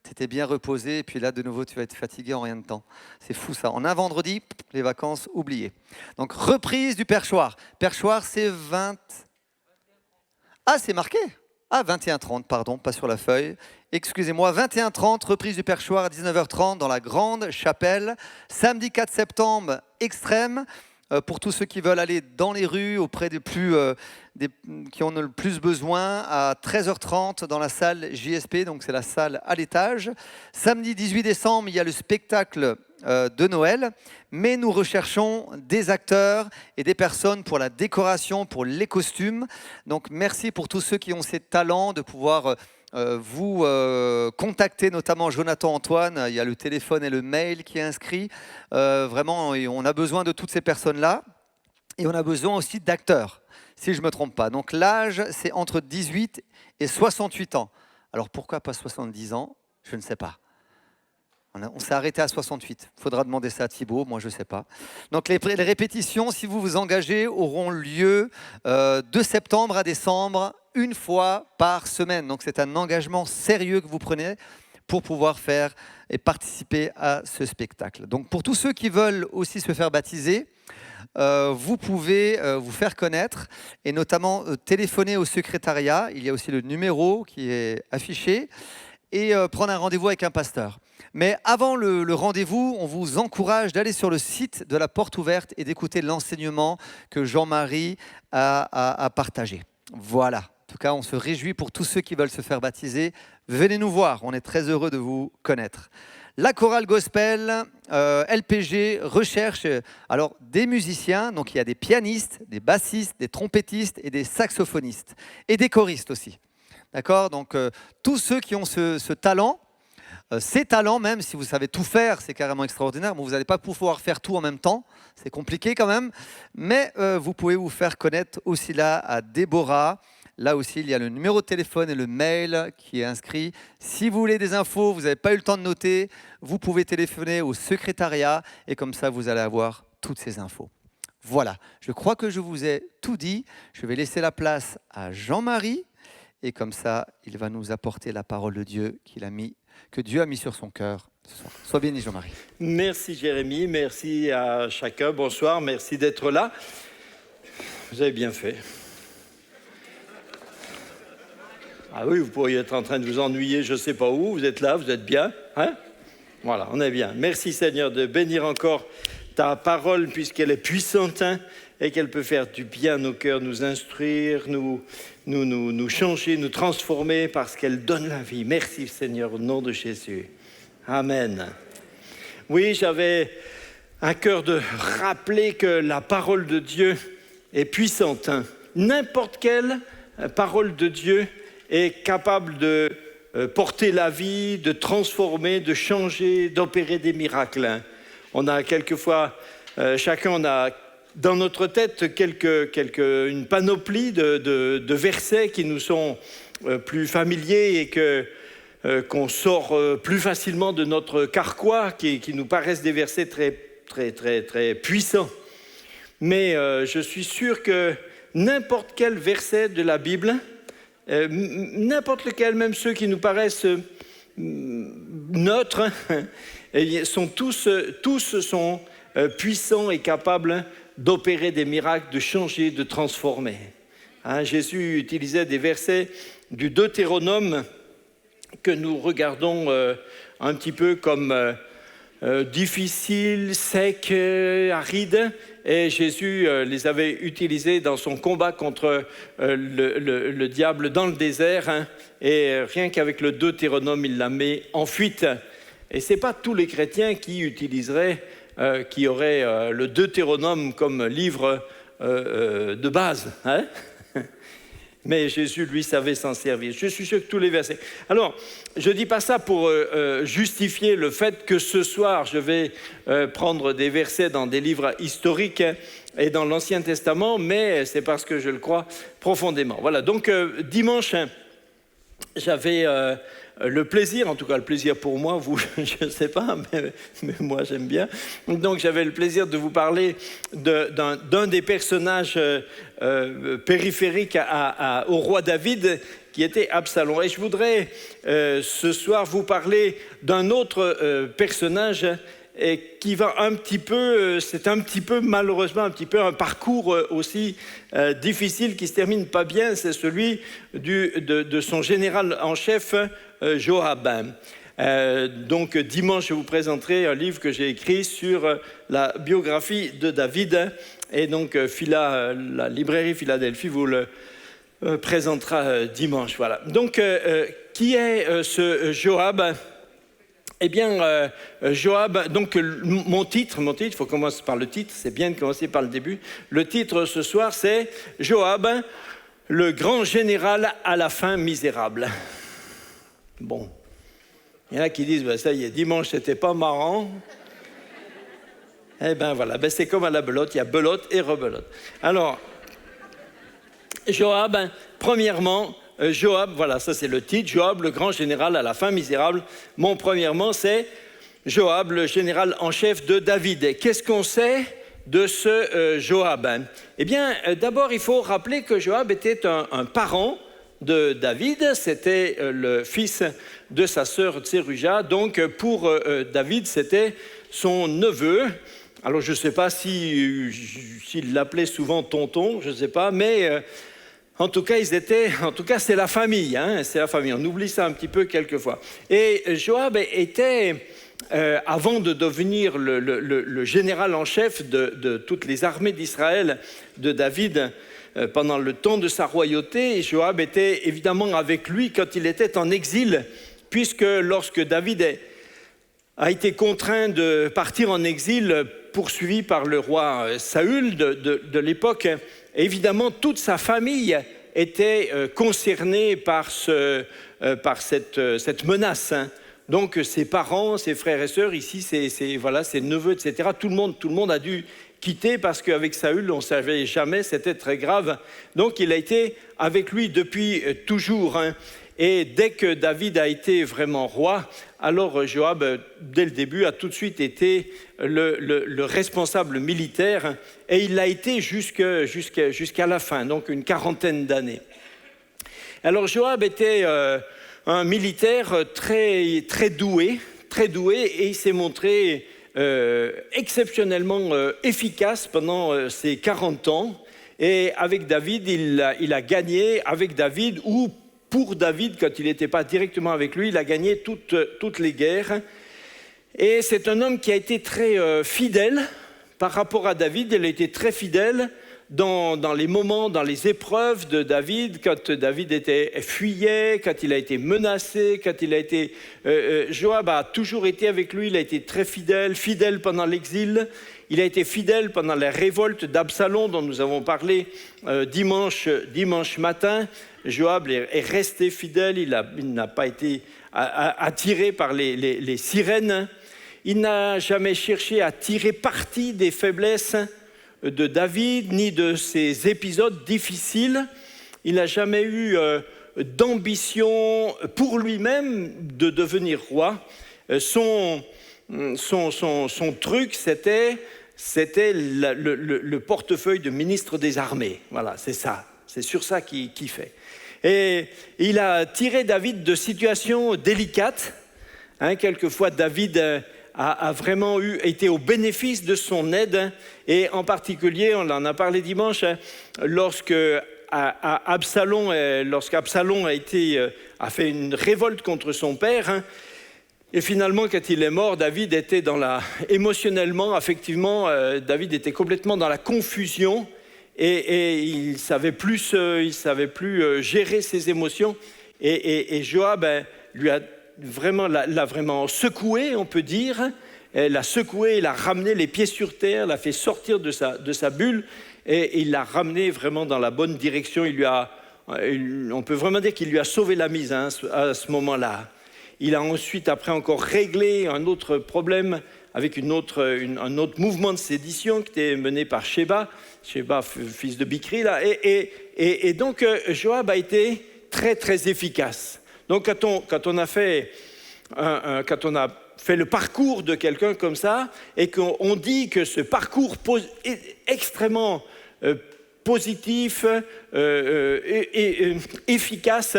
Tu étais bien reposé, et puis là de nouveau tu vas être fatigué en rien de temps. C'est fou ça, en un vendredi, les vacances oubliées. Donc reprise du perchoir. Perchoir c'est 20... Ah c'est marqué 21h30, pardon, pas sur la feuille. Excusez-moi, 21h30, reprise du perchoir à 19h30 dans la grande chapelle. Samedi 4 septembre, extrême, pour tous ceux qui veulent aller dans les rues, auprès des qui en ont le plus besoin, à 13h30 dans la salle JSP, donc c'est la salle à l'étage. Samedi 18 décembre, il y a le spectacle de Noël, mais nous recherchons des acteurs et des personnes pour la décoration, pour les costumes. Donc merci pour tous ceux qui ont ces talents de pouvoir vous contacter, notamment Jonathan Antoine. Il y a le téléphone et le mail qui est inscrit. Vraiment, et on a besoin de toutes ces personnes-là. Et on a besoin aussi d'acteurs, si je ne me trompe pas. Donc l'âge, c'est entre 18 et 68 ans. Alors pourquoi pas 70 ans ? Je ne sais pas. On s'est arrêté à 68. Il faudra demander ça à Thibaut, moi je ne sais pas. Donc les répétitions, si vous vous engagez, auront lieu de septembre à décembre, une fois par semaine. Donc c'est un engagement sérieux que vous prenez pour pouvoir faire et participer à ce spectacle. Donc pour tous ceux qui veulent aussi se faire baptiser, vous pouvez vous faire connaître et notamment téléphoner au secrétariat. Il y a aussi le numéro qui est affiché et prendre un rendez-vous avec un pasteur. Mais avant le rendez-vous, on vous encourage d'aller sur le site de la Porte Ouverte et d'écouter l'enseignement que Jean-Marie a partagé. Voilà. En tout cas, on se réjouit pour tous ceux qui veulent se faire baptiser. Venez nous voir, on est très heureux de vous connaître. La chorale gospel, LPG, recherche alors des musiciens. Donc il y a des pianistes, des bassistes, des trompettistes et des saxophonistes. Et des choristes aussi. D'accord ? Donc tous ceux qui ont ce talent, ces talents même, si vous savez tout faire, c'est carrément extraordinaire. Bon, vous n'allez pas pouvoir faire tout en même temps, c'est compliqué quand même. Mais vous pouvez vous faire connaître aussi là à Déborah. Là aussi, il y a le numéro de téléphone et le mail qui est inscrit. Si vous voulez des infos, vous n'avez pas eu le temps de noter, vous pouvez téléphoner au secrétariat et comme ça, vous allez avoir toutes ces infos. Voilà, je crois que je vous ai tout dit. Je vais laisser la place à Jean-Marie Et comme ça, il va nous apporter la parole de Dieu que Dieu a mis sur son cœur ce soir. Sois béni, Jean-Marie. Merci Jérémy, merci à chacun. Bonsoir, merci d'être là. Vous avez bien fait. Ah oui, vous pourriez être en train de vous ennuyer, je ne sais pas où. Vous êtes là, vous êtes bien, hein? Voilà, on est bien. Merci Seigneur de bénir encore ta parole puisqu'elle est puissante, hein, et qu'elle peut faire du bien à nos cœurs, nous instruire, nous changer, nous transformer parce qu'elle donne la vie. Merci Seigneur, au nom de Jésus. Amen. Oui, j'avais à cœur de rappeler que la parole de Dieu est puissante. Hein. N'importe quelle parole de Dieu est capable de porter la vie, de transformer, de changer, d'opérer des miracles. Hein. On a quelquefois, chacun on a dans notre tête une panoplie de versets qui nous sont plus familiers et qu'on sort plus facilement de notre carquois, qui nous paraissent des versets très puissants. Mais je suis sûr que n'importe quel verset de la Bible, n'importe lequel, même ceux qui nous paraissent neutres, sont tous sont puissants et capables d'opérer des miracles, de changer, de transformer. Hein, Jésus utilisait des versets du Deutéronome que nous regardons un petit peu comme difficiles, secs, arides. Et Jésus les avait utilisés dans son combat contre le diable dans le désert. Hein, et rien qu'avec le Deutéronome, il la met en fuite. Et ce n'est pas tous les chrétiens qui utiliseraient, qui auraient le Deutéronome comme livre de base. Hein. Mais Jésus, lui, savait s'en servir. Je suis sûr que tous les versets... Alors, je ne dis pas ça pour justifier le fait que ce soir, je vais prendre des versets dans des livres historiques et dans l'Ancien Testament, mais c'est parce que je le crois profondément. Voilà, donc dimanche, j'avais le plaisir, en tout cas le plaisir pour moi, vous, je ne sais pas, mais moi j'aime bien. Donc j'avais le plaisir de vous parler d'un des personnages périphériques au roi David, qui était Absalom. Et je voudrais ce soir vous parler d'un autre personnage et qui va un petit peu, c'est un petit peu malheureusement un parcours aussi difficile qui se termine pas bien, c'est celui de son général en chef Joab. Donc dimanche je vous présenterai un livre que j'ai écrit sur la biographie de David et donc la librairie Philadelphie vous le présentera dimanche. Voilà. Donc qui est ce Joab? Eh bien, Joab, donc mon titre, il faut commencer par le titre, c'est bien de commencer par le début. Le titre ce soir, c'est Joab, le grand général à la fin misérable. Bon, il y en a qui disent, ça y est, dimanche, c'était pas marrant. Eh bien voilà, c'est comme à la belote, il y a belote et rebelote. Alors, Joab, premièrement, Joab, voilà, ça c'est le titre, Joab, le grand général à la fin misérable. Mon premièrement, c'est Joab, le général en chef de David. Et qu'est-ce qu'on sait de ce Joab? Eh bien, d'abord, il faut rappeler que Joab était un parent de David, c'était le fils de sa sœur Tseruja, donc pour David, c'était son neveu. Alors, je ne sais pas s'il l'appelait souvent tonton, je ne sais pas, mais... En tout cas, c'est la famille, hein, c'est la famille. On oublie ça un petit peu quelquefois. Et Joab était, avant de devenir le général en chef de toutes les armées d'Israël, de David, pendant le temps de sa royauté, Joab était évidemment avec lui quand il était en exil, puisque lorsque David a été contraint de partir en exil, poursuivi par le roi Saül de l'époque, évidemment, toute sa famille était concernée par cette menace. Hein. Donc, ses parents, ses frères et sœurs, ici, ses neveux, etc., tout le monde a dû quitter parce qu'avec Saül, on ne savait jamais, c'était très grave. Donc, il a été avec lui depuis toujours. Hein. Et dès que David a été vraiment roi, alors Joab, dès le début, a tout de suite été le responsable militaire et il l'a été jusqu'à la fin, donc une quarantaine d'années. Alors Joab était un militaire très, très doué, et il s'est montré exceptionnellement efficace pendant ses 40 ans. Et avec David, il a gagné avec David, ou pour David, quand il n'était pas directement avec lui, il a gagné toutes les guerres. Et c'est un homme qui a été très fidèle par rapport à David. Il a été très fidèle dans les moments, dans les épreuves de David, quand David fuyait, quand il a été menacé, quand il a été... Joab a toujours été avec lui, il a été très fidèle pendant l'exil. Il a été fidèle pendant la révolte d'Absalom dont nous avons parlé dimanche matin. Joab est resté fidèle, il n'a pas été attiré par les sirènes. Il n'a jamais cherché à tirer parti des faiblesses de David, ni de ses épisodes difficiles. Il n'a jamais eu d'ambition pour lui-même de devenir roi. Son truc, c'était le portefeuille de ministre des armées. Voilà, c'est ça. C'est sur ça qu'il fait. Et il a tiré David de situations délicates. Quelquefois, David a vraiment été au bénéfice de son aide. Et en particulier, on en a parlé dimanche, lorsqu'Absalom a fait une révolte contre son père. Et finalement, quand il est mort, David était émotionnellement, affectivement, David était complètement dans la confusion et il ne savait plus gérer ses émotions. Et Joab l'a vraiment secoué, on peut dire. Elle l'a secoué, il a ramené les pieds sur terre, l'a fait sortir de sa bulle et il l'a ramené vraiment dans la bonne direction. On peut vraiment dire qu'il lui a sauvé la mise à ce moment-là. Il a ensuite, après encore réglé un autre problème avec un autre mouvement de sédition qui était mené par Sheba, fils de Bichri. Là, et donc, Joab a été très, très efficace. Donc, quand on a fait le parcours de quelqu'un comme ça, et qu'on dit que ce parcours est extrêmement positif et efficace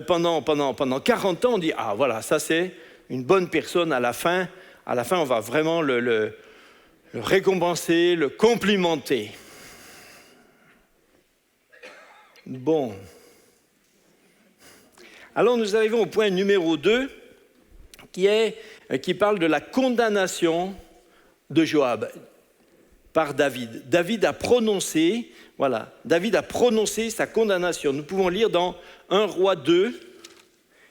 pendant 40 ans, on dit « Ah voilà, ça c'est une bonne personne à la fin, on va vraiment le récompenser, le complimenter. » Bon. Alors nous arrivons au point numéro 2, qui parle de la condamnation de Joab par David. David a prononcé sa condamnation. Nous pouvons lire dans 1 Roi 2.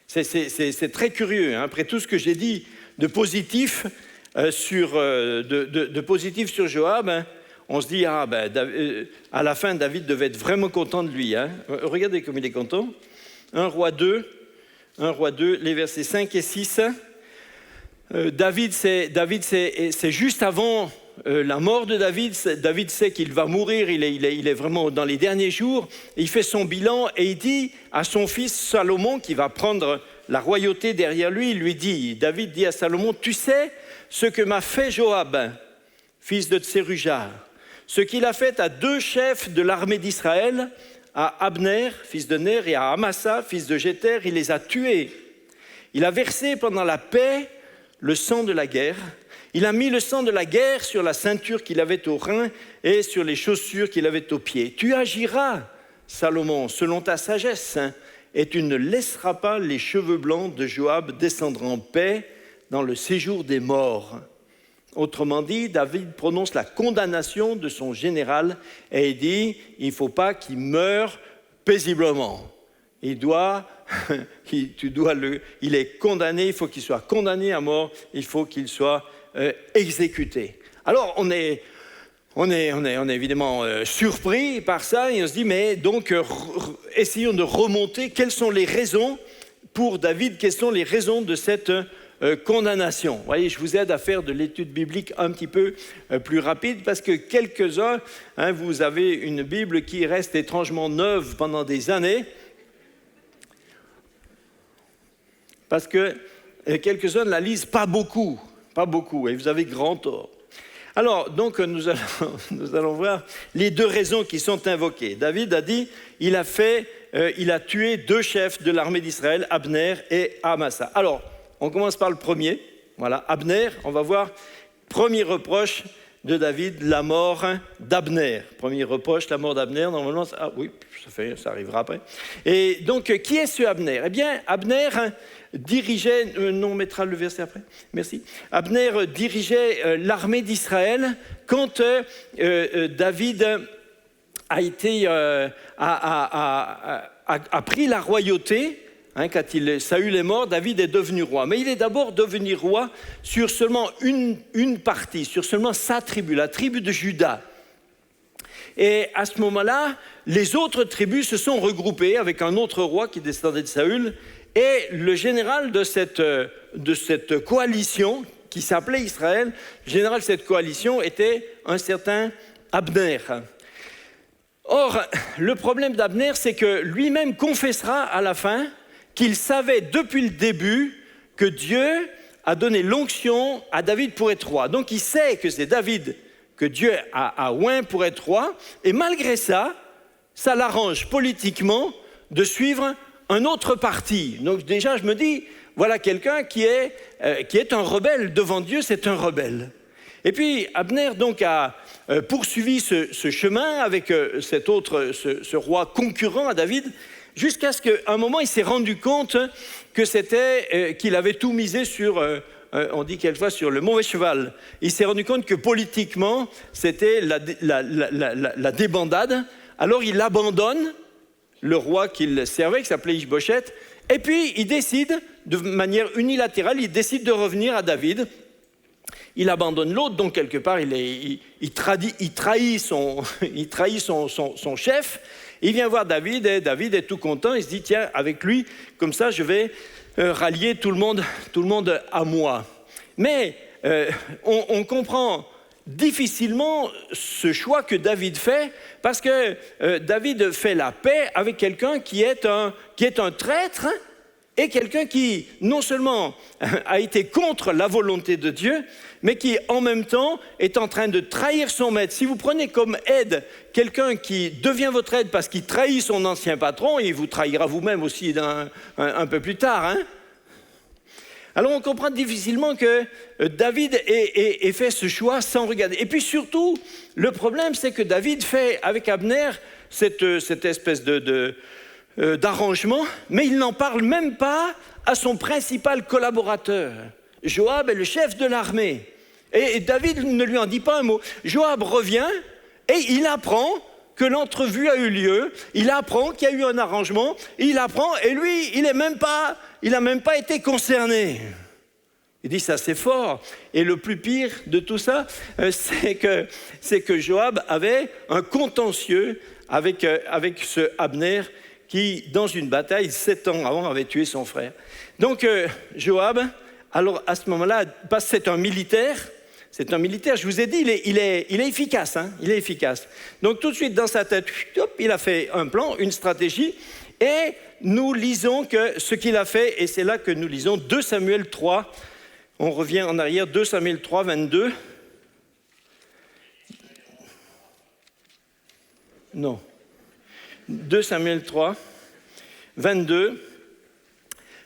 C'est très curieux. Après tout ce que j'ai dit de positif sur Joab, on se dit, à la fin, David devait être vraiment content de lui. Regardez comme il est content. 1 Roi 2, les versets 5 et 6. David, c'est juste avant la mort de David. David sait qu'il va mourir, il est vraiment dans les derniers jours. Il fait son bilan et il dit à son fils Salomon, qui va prendre la royauté derrière lui, David dit à Salomon, « Tu sais ce que m'a fait Joab, fils de Tseruja, ce qu'il a fait à 2 chefs de l'armée d'Israël, à Abner, fils de Ner, et à Amasa, fils de Jéter, il les a tués. Il a versé pendant la paix le sang de la guerre. Il a mis le sang de la guerre sur la ceinture qu'il avait aux reins et sur les chaussures qu'il avait aux pieds. Tu agiras, Salomon, selon ta sagesse, et tu ne laisseras pas les cheveux blancs de Joab descendre en paix dans le séjour des morts. » Autrement dit, David prononce la condamnation de son général et il dit, il ne faut pas qu'il meure paisiblement. Il est condamné, il faut qu'il soit condamné à mort, il faut qu'il soit exécuté. Alors, on est évidemment surpris par ça et on se dit, mais donc, essayons de remonter. Quelles sont les raisons pour David? Quelles sont les raisons de cette condamnation? Vous voyez, je vous aide à faire de l'étude biblique un petit peu plus rapide parce que quelques-uns, vous avez une Bible qui reste étrangement neuve pendant des années parce que quelques-uns ne la lisent pas beaucoup, et vous avez grand tort. Alors, donc, nous allons voir les deux raisons qui sont invoquées. David a dit, il a tué 2 chefs de l'armée d'Israël, Abner et Amasa. Alors, on commence par le premier. Voilà, Abner, on va voir, premier reproche de David, la mort d'Abner. Premier reproche, la mort d'Abner, normalement, ça arrivera après. Et donc, qui est ce Abner? Eh bien, Abner dirigeait, on mettra le verset après, merci. Abner dirigeait l'armée d'Israël quand David a pris la royauté. Quand Saül est mort, David est devenu roi. Mais il est d'abord devenu roi sur seulement une partie, sur seulement sa tribu, la tribu de Juda. Et à ce moment-là, les autres tribus se sont regroupées avec un autre roi qui descendait de Saül. Et le général de cette coalition, qui s'appelait Israël, le général de cette coalition était un certain Abner. Or, le problème d'Abner, c'est que lui-même confessera à la fin qu'il savait depuis le début que Dieu a donné l'onction à David pour être roi. Donc il sait que c'est David que Dieu a oint pour être roi, et malgré ça, ça l'arrange politiquement de suivre un autre parti. Donc déjà, je me dis, voilà quelqu'un qui est un rebelle. Devant Dieu, c'est un rebelle. Et puis Abner donc a poursuivi ce chemin avec ce roi concurrent à David, jusqu'à ce qu'à un moment, il s'est rendu compte qu'il avait tout misé sur, on dit quelquefois, sur le mauvais cheval. Il s'est rendu compte que politiquement, c'était la débandade. Alors il abandonne le roi qu'il servait, qui s'appelait Ishbosheth, et puis il décide, de manière unilatérale, il décide de revenir à David. Il abandonne l'autre, donc quelque part, il trahit son chef. Il vient voir David, et David est tout content. Il se dit, tiens, avec lui, comme ça, je vais rallier tout le monde à moi. Mais on comprend difficilement ce choix que David fait, parce que David fait la paix avec quelqu'un qui est un traître, et quelqu'un qui, non seulement a été contre la volonté de Dieu, mais qui, en même temps, est en train de trahir son maître. Si vous prenez comme aide quelqu'un qui devient votre aide parce qu'il trahit son ancien patron, il vous trahira vous-même aussi un peu plus tard. Hein? Alors, on comprend difficilement que David ait fait ce choix sans regarder. Et puis surtout, le problème, c'est que David fait avec Abner cette espèce d'arrangement, mais il n'en parle même pas à son principal collaborateur. Joab est le chef de l'armée. Et David ne lui en dit pas un mot. Joab revient et il apprend que l'entrevue a eu lieu, il apprend qu'il y a eu un arrangement, et lui, il n'a même pas été concerné. Il dit ça, c'est fort. Et le plus pire de tout ça, c'est que Joab avait un contentieux avec ce Abner qui, dans une bataille, 7 ans avant, avait tué son frère. Donc Joab, alors à ce moment-là, c'est un militaire, je vous ai dit, il est efficace, hein, il est efficace. Donc tout de suite, dans sa tête, il a fait un plan, une stratégie, et nous lisons que ce qu'il a fait, et c'est là que nous lisons 2 Samuel 3, on revient en arrière, 2 Samuel 3, 22. Non. 2 Samuel 3, 22.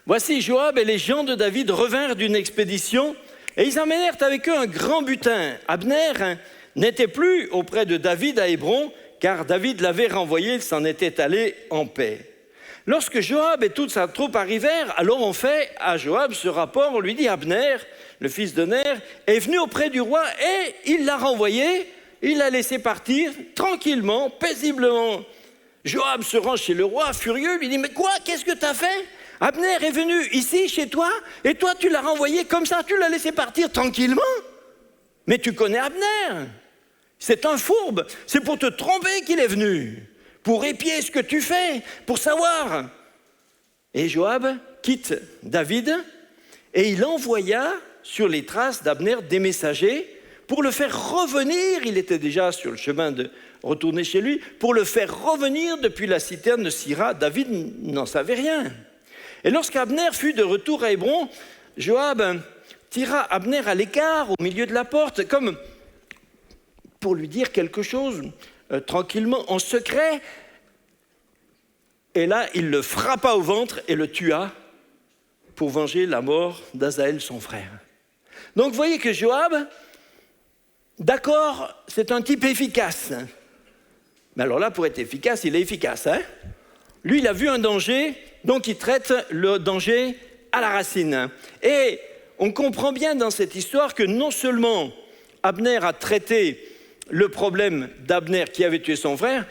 Voici Joab et les gens de David revinrent d'une expédition et ils emmenèrent avec eux un grand butin. Abner n'était plus auprès de David à Hébron, car David l'avait renvoyé, il s'en était allé en paix. Lorsque Joab et toute sa troupe arrivèrent, alors on fait à Joab ce rapport, on lui dit Abner, le fils de Ner, est venu auprès du roi et il l'a renvoyé, il l'a laissé partir tranquillement, paisiblement. Joab se rend chez le roi, furieux, lui dit « Mais quoi? Qu'est-ce que tu as fait? Abner est venu ici, chez toi, et toi, tu l'as renvoyé comme ça, tu l'as laissé partir tranquillement? Mais tu connais Abner. C'est un fourbe. C'est pour te tromper qu'il est venu, pour épier ce que tu fais, pour savoir. » Et Joab quitte David, et il envoya sur les traces d'Abner des messagers pour le faire revenir. Il était déjà sur le chemin de retourner chez lui, pour le faire revenir depuis la citerne de Sira. David n'en savait rien. Et lorsqu'Abner fut de retour à Hébron, Joab tira Abner à l'écart, au milieu de la porte, comme pour lui dire quelque chose, tranquillement, en secret. Et là, il le frappa au ventre et le tua pour venger la mort d'Azaël, son frère. Donc vous voyez que Joab, d'accord, c'est un type efficace. Mais alors là, pour être efficace, il est efficace. Hein? Lui, il a vu un danger, donc il traite le danger à la racine. Et on comprend bien dans cette histoire que non seulement Abner a traité le problème d'Abner qui avait tué son frère,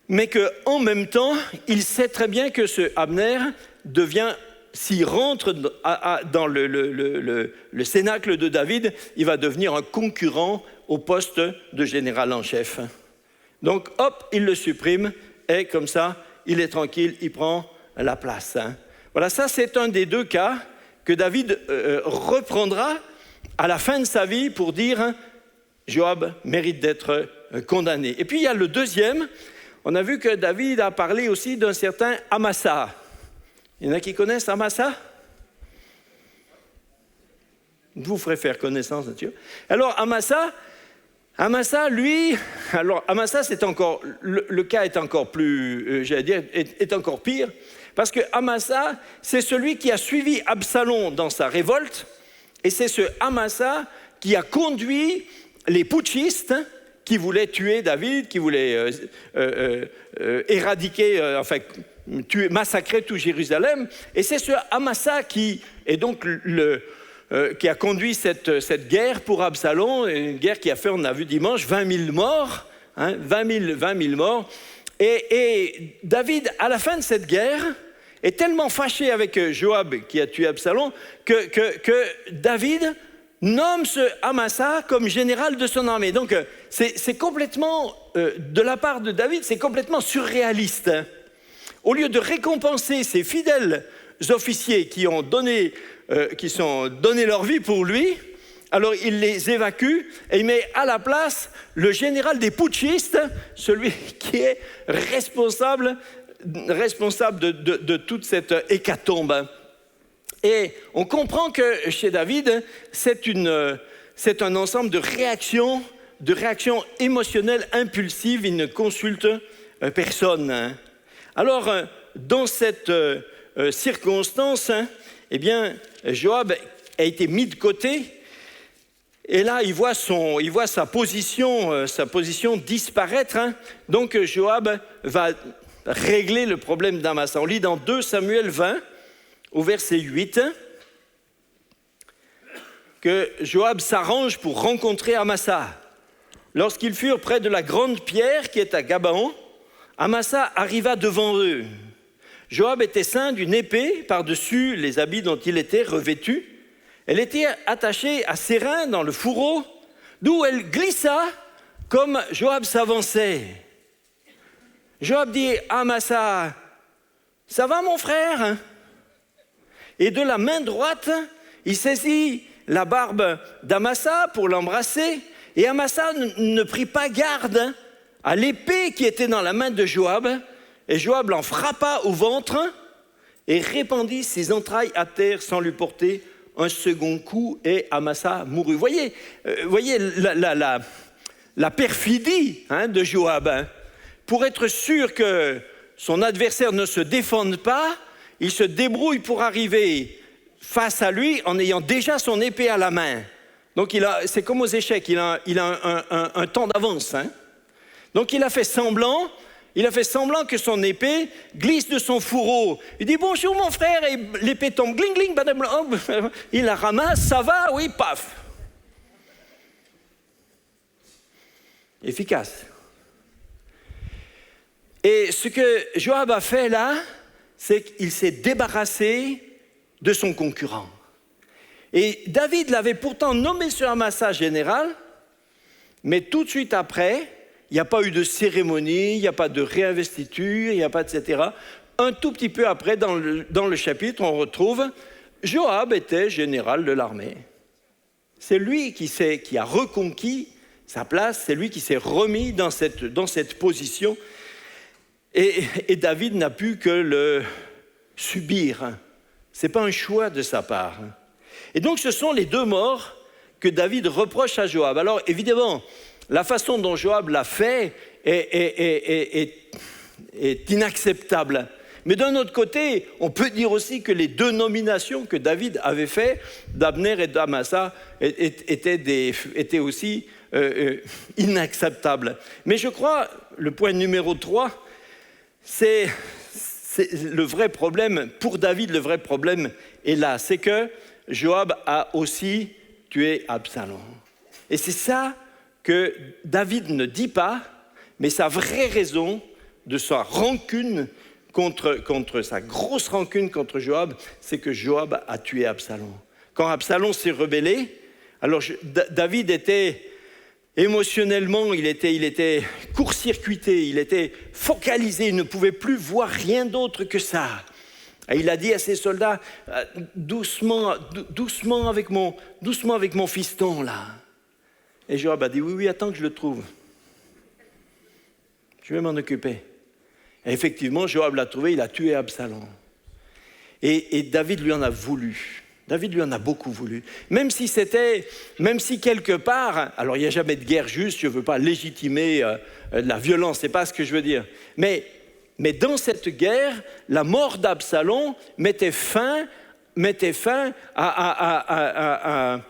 mais qu'en même temps, il sait très bien que ce Abner devient, s'il rentre dans le cénacle de David, il va devenir un concurrent au poste de général en chef. Donc, hop, il le supprime, et comme ça, il est tranquille, il prend la place. Voilà, ça c'est un des deux cas que David reprendra à la fin de sa vie pour dire « Joab mérite d'être condamné ». Et puis il y a le deuxième, on a vu que David a parlé aussi d'un certain Amasa. Il y en a qui connaissent Amasa? Vous ferez faire connaissance, Mathieu. Alors Amasa, lui, c'est encore, le cas est encore plus, est encore pire, parce que Amasa, c'est celui qui a suivi Absalom dans sa révolte, et c'est ce Amasa qui a conduit les putschistes qui voulaient tuer David, qui voulaient éradiquer, massacrer tout Jérusalem, et c'est ce Amasa qui est donc qui a conduit cette guerre pour Absalom, une guerre qui a fait, on a vu dimanche, 20 000 morts, 20 000 morts. Et David, à la fin de cette guerre, est tellement fâché avec Joab qui a tué Absalom que David nomme ce Amasa comme général de son armée. Donc c'est complètement, de la part de David, c'est complètement surréaliste. Au lieu de récompenser ses fidèles officiers qui sont donné leur vie pour lui, alors il les évacue et il met à la place le général des putschistes, celui qui est responsable de toute cette hécatombe. Et on comprend que chez David, c'est un ensemble de réactions émotionnelles impulsives, il ne consulte personne. Alors, dans cette circonstance, eh bien, Joab a été mis de côté, et là, il voit sa position disparaître. Donc, Joab va régler le problème d'Amasa. On lit dans 2 Samuel 20, au verset 8, que Joab s'arrange pour rencontrer Amasa. Lorsqu'ils furent près de la grande pierre qui est à Gabaon, Amasa arriva devant eux. Joab était ceint d'une épée par-dessus les habits dont il était revêtu. Elle était attachée à ses reins dans le fourreau, d'où elle glissa comme Joab s'avançait. Joab dit à Amasa, « Ça va mon frère ?» Et de la main droite, il saisit la barbe d'Amasa pour l'embrasser, et Amasa ne prit pas garde à l'épée qui était dans la main de Joab, et Joab l'en frappa au ventre et répandit ses entrailles à terre sans lui porter un second coup, et Amasa mourut. Voyez la perfidie de Joab. Pour être sûr que son adversaire ne se défende pas, il se débrouille pour arriver face à lui en ayant déjà son épée à la main. Donc c'est comme aux échecs, il a un temps d'avance. Donc il a fait semblant que son épée glisse de son fourreau. Il dit « Bonjour mon frère » et l'épée tombe, gling, gling, badam, il la ramasse, ça va, oui, paf. Efficace. Et ce que Joab a fait là, c'est qu'il s'est débarrassé de son concurrent. Et David l'avait pourtant nommé sur Amasa général, mais tout de suite après, il n'y a pas eu de cérémonie, il n'y a pas de réinvestiture, il n'y a pas etc. Un tout petit peu après, dans le chapitre, on retrouve Joab était général de l'armée. C'est lui qui a reconquis sa place, c'est lui qui s'est remis dans cette position. Et David n'a pu que le subir. Ce n'est pas un choix de sa part. Et donc ce sont les 2 morts que David reproche à Joab. Alors évidemment, la façon dont Joab l'a fait est inacceptable. Mais d'un autre côté, on peut dire aussi que les deux nominations que David avait faites, d'Abner et d'Amasa, étaient aussi inacceptables. Mais je crois, le point numéro 3, c'est le vrai problème, pour David, le vrai problème est là, c'est que Joab a aussi tué Absalom. Et c'est ça que David ne dit pas, mais sa vraie raison de sa rancune contre sa grosse rancune contre Joab, c'est que Joab a tué Absalom. Quand Absalom s'est rebellé, alors David était émotionnellement, il était court-circuité, il était focalisé, il ne pouvait plus voir rien d'autre que ça. Et il a dit à ses soldats, doucement avec mon fiston là. Et Joab a dit, oui, attends que je le trouve. Je vais m'en occuper. Et effectivement, Joab l'a trouvé, il a tué Absalom. Et David lui en a voulu. David lui en a beaucoup voulu. Même si quelque part, alors il n'y a jamais de guerre juste, je ne veux pas légitimer la violence, ce n'est pas ce que je veux dire. Mais dans cette guerre, la mort d'Absalom mettait fin à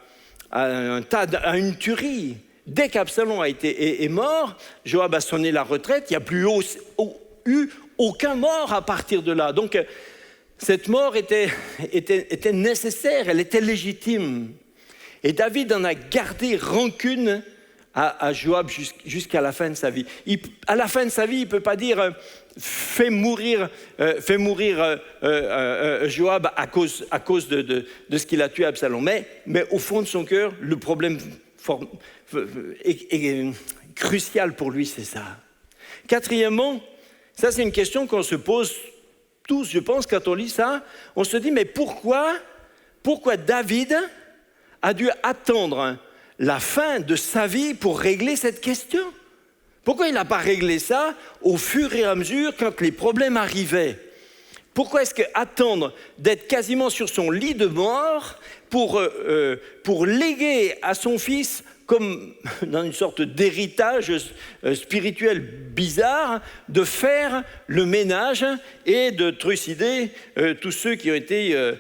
une tuerie. Dès qu'Absalom est mort, Joab a sonné la retraite, il n'y a plus eu aucun mort à partir de là. Donc, cette mort était nécessaire, elle était légitime. Et David en a gardé rancune à Joab jusqu'à la fin de sa vie. À la fin de sa vie, il ne peut pas dire fais mourir Joab à cause de ce qu'il a tué Absalom. Mais au fond de son cœur, le problème est crucial pour lui, c'est ça. Quatrièmement, ça c'est une question qu'on se pose tous, je pense, quand on lit ça, on se dit, mais pourquoi David a dû attendre la fin de sa vie pour régler cette question? Pourquoi il n'a pas réglé ça au fur et à mesure quand les problèmes arrivaient? Pourquoi est-ce qu'attendre d'être quasiment sur son lit de mort pour léguer à son fils, comme dans une sorte d'héritage spirituel bizarre, de faire le ménage et de trucider tous ceux qui ont été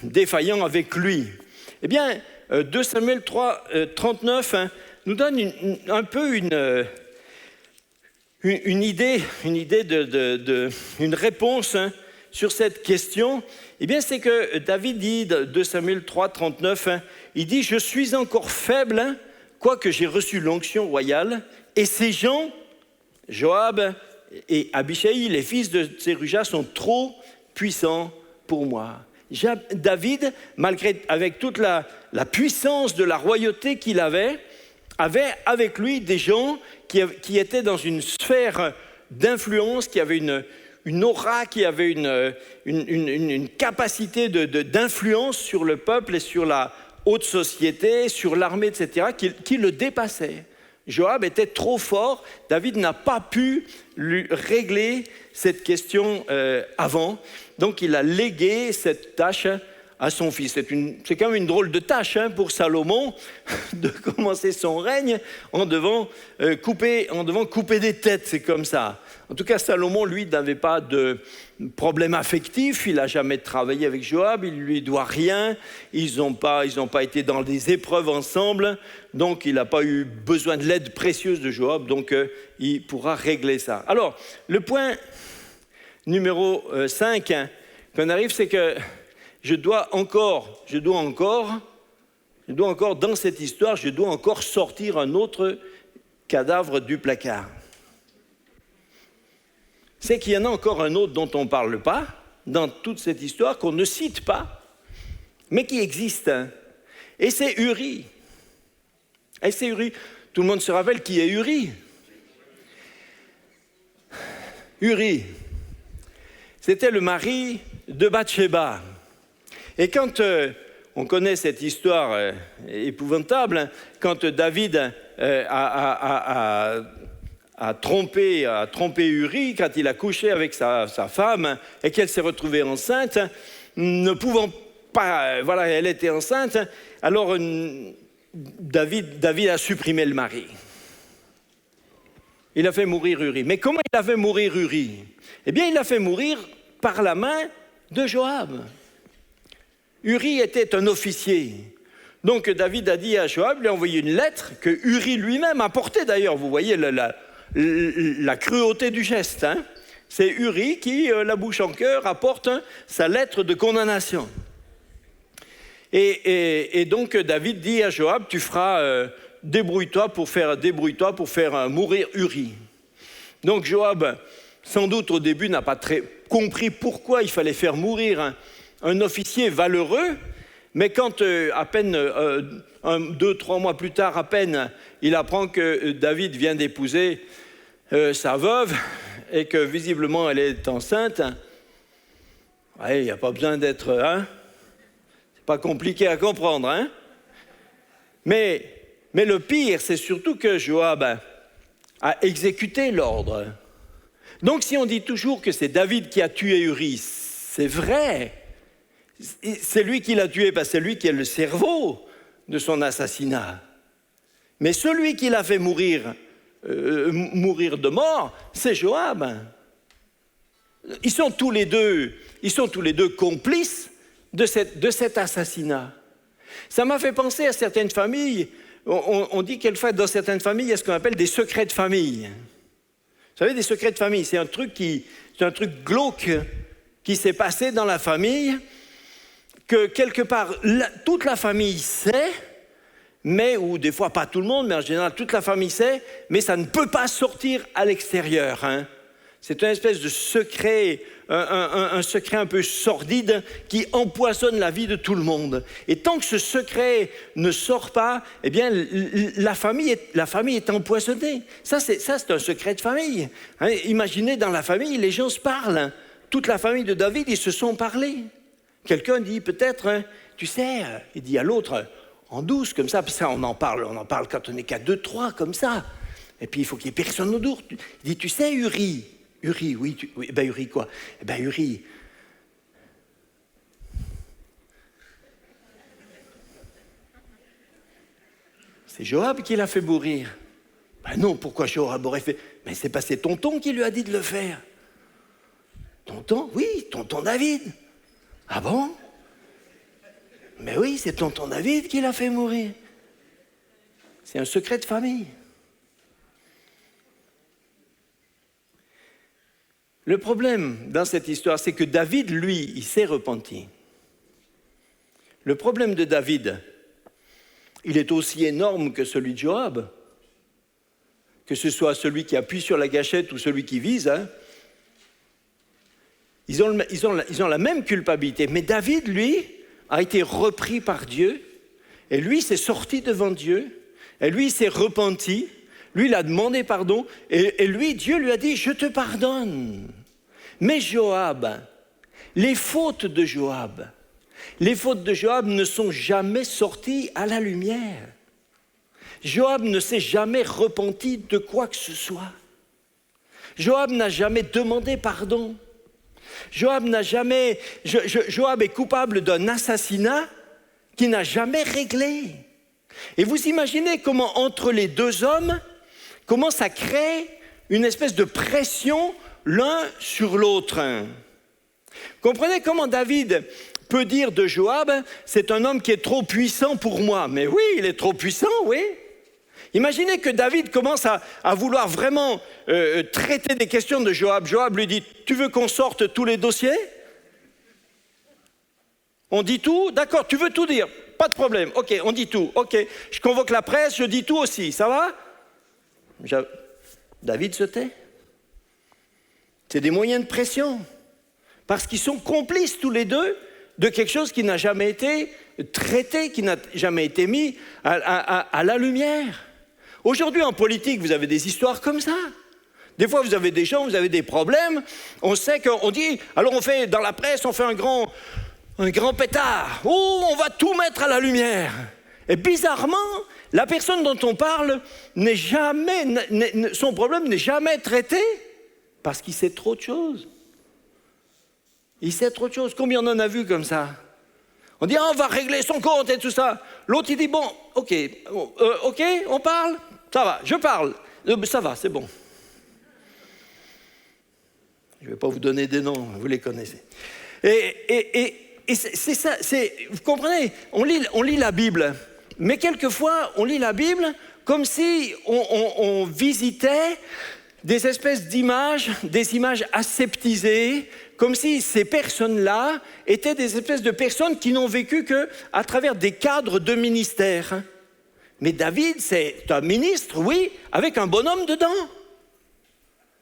défaillants avec lui? Eh bien, 2 Samuel 3, 39 nous donne un peu une idée une réponse sur cette question. Eh bien, c'est que David dit, 2 Samuel 3, 39, il dit « Je suis encore faible, quoique j'ai reçu l'onction royale, et ces gens, Joab et Abishai, les fils de Tseruja, sont trop puissants pour moi. » David, avec toute la puissance de la royauté qu'il avait avec lui des gens qui étaient dans une sphère d'influence, qui avaient une aura, qui avait une capacité d'influence sur le peuple et sur la haute société, sur l'armée, etc., qui le dépassait. Joab était trop fort, David n'a pas pu lui régler cette question avant, donc il a légué cette tâche à son fils. C'est quand même une drôle de tâche pour Salomon de commencer son règne en devant couper des têtes, c'est comme ça. En tout cas, Salomon, lui, n'avait pas de problème affectif, il n'a jamais travaillé avec Joab, il ne lui doit rien, ils n'ont pas été dans des épreuves ensemble, donc il n'a pas eu besoin de l'aide précieuse de Joab, donc il pourra régler ça. Alors, le point numéro 5 qu'on arrive, c'est que je dois encore, dans cette histoire, je dois encore sortir un autre cadavre du placard. C'est qu'il y en a encore un autre dont on ne parle pas, dans toute cette histoire, qu'on ne cite pas, mais qui existe. Et c'est Uri. Tout le monde se rappelle qui est Uri. Uri, c'était le mari de Bathsheba. Et quand on connaît cette histoire épouvantable, quand David a trompé Uri, quand il a couché avec sa femme et qu'elle s'est retrouvée enceinte, ne pouvant pas, elle était enceinte, alors David a supprimé le mari. Il a fait mourir Uri. Mais comment il a fait mourir Uri? Eh bien, il l'a fait mourir par la main de Joab. Uri était un officier. Donc David a dit à Joab, lui a envoyé une lettre que Uri lui-même a portée d'ailleurs. Vous voyez la cruauté du geste. Hein? C'est Uri qui, la bouche en cœur, apporte sa lettre de condamnation. Et donc David dit à Joab, tu feras... débrouille-toi pour faire mourir Uri. Donc Joab, sans doute au début, n'a pas très compris pourquoi il fallait faire mourir un officier valeureux, mais quand à peine 2-3 mois plus tard, à peine, il apprend que David vient d'épouser sa veuve et que visiblement elle est enceinte, il n'y a pas besoin d'être... c'est pas compliqué à comprendre. Hein? Mais le pire, c'est surtout que Joab a exécuté l'ordre. Donc si on dit toujours que c'est David qui a tué Uri, c'est vrai. C'est lui qui l'a tué parce que c'est lui qui est le cerveau de son assassinat. Mais celui qui l'a fait mourir de mort, c'est Joab. Ils sont tous les deux complices de cet assassinat. Ça m'a fait penser à certaines familles. On dit quelquefois dans certaines familles, il y a ce qu'on appelle des secrets de famille. Vous savez, des secrets de famille, c'est un truc glauque qui s'est passé dans la famille, que quelque part, toute la famille sait, ou des fois pas tout le monde, mais en général toute la famille sait, mais ça ne peut pas sortir à l'extérieur. Hein. C'est une espèce de secret, un secret un peu sordide qui empoisonne la vie de tout le monde. Et tant que ce secret ne sort pas, eh bien, la famille est empoisonnée. Ça, c'est un secret de famille. Hein, imaginez, dans la famille, les gens se parlent. Hein. Toute la famille de David, ils se sont parlé. Quelqu'un dit peut-être, hein, tu sais, il dit à l'autre, en douce, comme ça, on en parle quand on est qu'à 2-3, comme ça. Et puis, il faut qu'il n'y ait personne autour. Il dit, tu sais, Uri, oui, Uri quoi? Uri, c'est Joab qui l'a fait mourir. Non, pourquoi Joab aurait fait? Mais c'est pas c'est tonton qui lui a dit de le faire. Tonton? Oui, tonton David. Ah bon? Mais oui, c'est tonton David qui l'a fait mourir. C'est un secret de famille. Le problème dans cette histoire, c'est que David, lui, il s'est repenti. Le problème de David, il est aussi énorme que celui de Joab. Que ce soit celui qui appuie sur la gâchette ou celui qui vise, hein. Ils ont la même culpabilité. Mais David, lui, a été repris par Dieu. Et lui, s'est sorti devant Dieu. Et lui, il s'est repenti. Lui, il a demandé pardon. Et lui, Dieu lui a dit, je te pardonne. Mais Joab, les fautes de Joab ne sont jamais sorties à la lumière. Joab ne s'est jamais repenti de quoi que ce soit. Joab n'a jamais demandé pardon. Joab est coupable d'un assassinat qu'il n'a jamais réglé. Et vous imaginez comment entre les deux hommes, comment ça crée une espèce de pression l'un sur l'autre. Comprenez comment David peut dire de Joab, c'est un homme qui est trop puissant pour moi. Mais oui, il est trop puissant, oui. Imaginez que David commence à vouloir vraiment traiter des questions de Joab. Joab lui dit, tu veux qu'on sorte tous les dossiers? On dit tout? D'accord, tu veux tout dire? Pas de problème, ok, on dit tout, ok. Je convoque la presse, je dis tout aussi, ça va? David se tait. C'est des moyens de pression. Parce qu'ils sont complices tous les deux de quelque chose qui n'a jamais été traité, qui n'a jamais été mis à la lumière. Aujourd'hui, en politique, vous avez des histoires comme ça. Des fois, vous avez des gens, vous avez des problèmes. On sait qu'on dit, alors on fait, dans la presse, on fait un grand pétard. Oh, on va tout mettre à la lumière. Et bizarrement, la personne dont on parle son problème n'est jamais traité parce qu'il sait trop de choses. Il sait trop de choses. Combien on en a vu comme ça? On dit, on va régler son compte et tout ça. L'autre, il dit, bon, ok, on parle? Ça va, je parle. Ça va, c'est bon. Je ne vais pas vous donner des noms, vous les connaissez. Et c'est ça, vous comprenez, on lit la Bible, mais quelquefois, on lit la Bible comme si on visitait des espèces d'images, des images aseptisées, comme si ces personnes-là étaient des espèces de personnes qui n'ont vécu qu'à travers des cadres de ministère. Mais David, c'est un ministre, oui, avec un bonhomme dedans,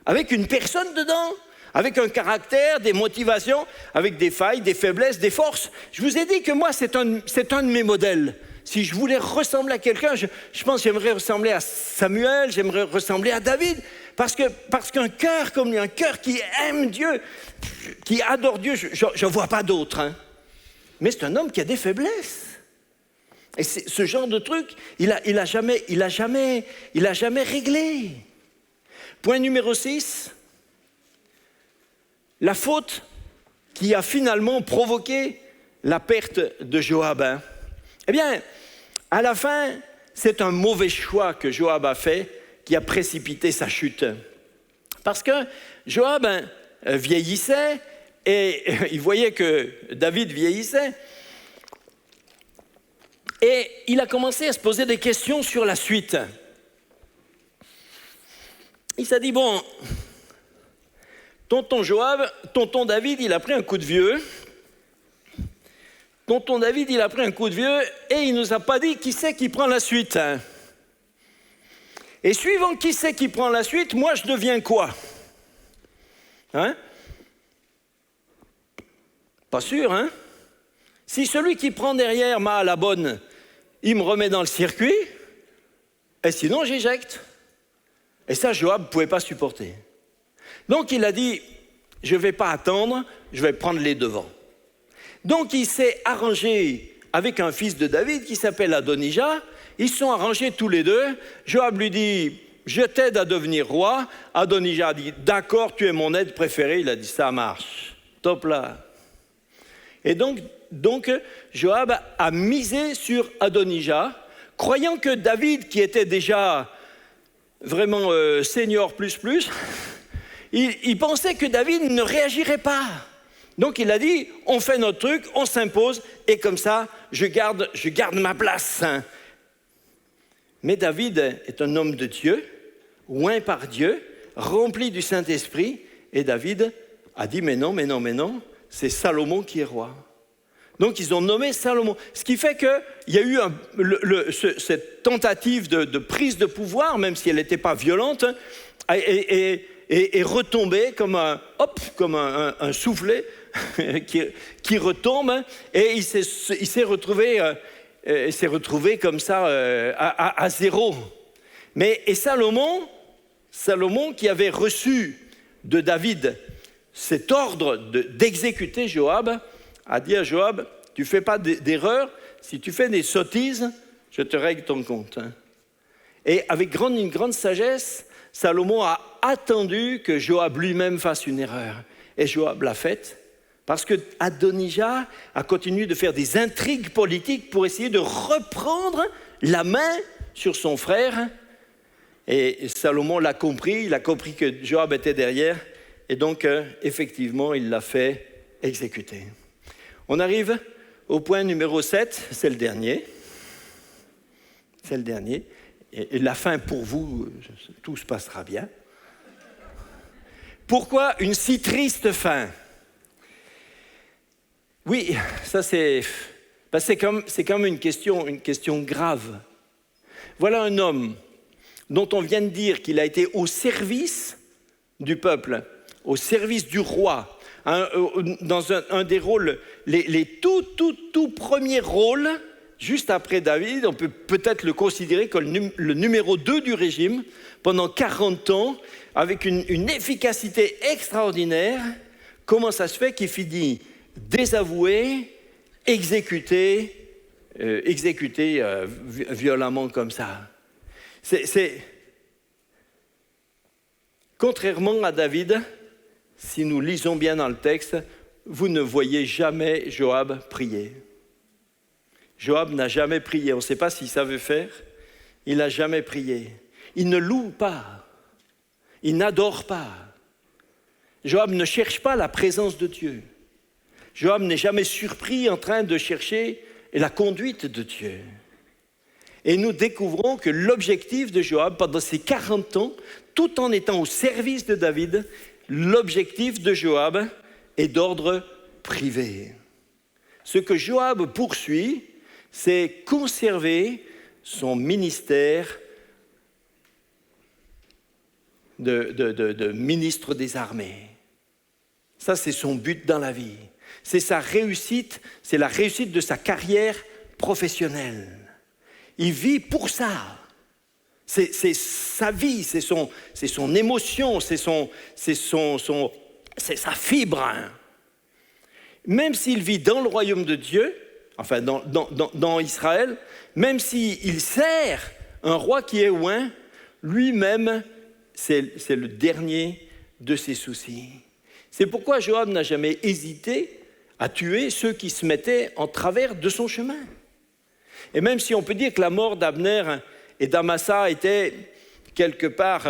avec une personne dedans, avec un caractère, des motivations, avec des failles, des faiblesses, des forces. Je vous ai dit que moi, c'est un de mes modèles. Si je voulais ressembler à quelqu'un, je pense que j'aimerais ressembler à Samuel, j'aimerais ressembler à David, parce qu'un cœur comme lui, un cœur qui aime Dieu, qui adore Dieu, je ne vois pas d'autre. Hein. Mais c'est un homme qui a des faiblesses. Et ce genre de truc, il a jamais réglé. Point numéro 6, la faute qui a finalement provoqué la perte de Joab. Hein. Eh bien, à la fin, c'est un mauvais choix que Joab a fait qui a précipité sa chute. Parce que Joab vieillissait et il voyait que David vieillissait. Et il a commencé à se poser des questions sur la suite. Il s'est dit, bon, tonton David, il a pris un coup de vieux. Tonton David, il a pris un coup de vieux et il ne nous a pas dit qui c'est qui prend la suite. Et suivant qui c'est qui prend la suite, moi je deviens quoi? Hein? Pas sûr, hein? Si celui qui prend derrière m'a à la bonne, il me remet dans le circuit, et sinon j'éjecte. Et ça, Joab ne pouvait pas supporter. Donc il a dit, je ne vais pas attendre, je vais prendre les devants. Donc il s'est arrangé avec un fils de David qui s'appelle Adonijah. Ils se sont arrangés tous les deux. Joab lui dit, je t'aide à devenir roi. Adonijah a dit, d'accord, tu es mon aide préférée. Il a dit, ça marche, top là. Et donc Joab a misé sur Adonijah, croyant que David, qui était déjà vraiment senior plus, il pensait que David ne réagirait pas. Donc il a dit, on fait notre truc, on s'impose, et comme ça, je garde ma place. Mais David est un homme de Dieu, oint par Dieu, rempli du Saint-Esprit, et David a dit, mais non, c'est Salomon qui est roi. Donc ils ont nommé Salomon. Ce qui fait qu'il y a eu cette tentative de prise de pouvoir, même si elle n'était pas violente, est retombée comme un soufflet qui retombe, et il s'est retrouvé comme ça à zéro. Et Salomon qui avait reçu de David cet ordre d'exécuter Joab, a dit à Joab, tu ne fais pas d'erreur, si tu fais des sottises, je te règle ton compte. Et avec une grande sagesse, Salomon a attendu que Joab lui-même fasse une erreur. Et Joab l'a faite, parce que Adonijah a continué de faire des intrigues politiques pour essayer de reprendre la main sur son frère. Et Salomon l'a compris, il a compris que Joab était derrière, et donc effectivement, il l'a fait exécuter. On arrive au point numéro 7, c'est le dernier. C'est le dernier. Et la fin pour vous, tout se passera bien. Pourquoi une si triste fin? Oui, ça c'est comme une question grave. Voilà un homme dont on vient de dire qu'il a été au service du peuple, au service du roi, dans un des rôles, les tout premiers rôles, juste après David, on peut peut-être le considérer comme le numéro 2 du régime, pendant 40 ans, avec une efficacité extraordinaire. Comment ça se fait qu'il finit désavoué, exécuté violemment comme ça? Contrairement à David, si nous lisons bien dans le texte, vous ne voyez jamais Joab prier. Joab n'a jamais prié. On ne sait pas s'il savait faire. Il n'a jamais prié. Il ne loue pas. Il n'adore pas. Joab ne cherche pas la présence de Dieu. Joab n'est jamais surpris en train de chercher la conduite de Dieu. Et nous découvrons que l'objectif de Joab, pendant ces 40 ans, tout en étant au service de David, l'objectif de Joab est d'ordre privé. Ce que Joab poursuit, c'est conserver son ministère de ministre des armées. Ça, c'est son but dans la vie. C'est sa réussite, c'est la réussite de sa carrière professionnelle. Il vit pour ça. C'est sa vie, c'est son émotion, c'est sa fibre. Même s'il vit dans le royaume de Dieu, enfin dans Israël, même s'il sert un roi qui est oint, lui-même, c'est le dernier de ses soucis. C'est pourquoi Joab n'a jamais hésité à tuer ceux qui se mettaient en travers de son chemin. Et même si on peut dire que la mort d'Abner et d'Amasa était quelque part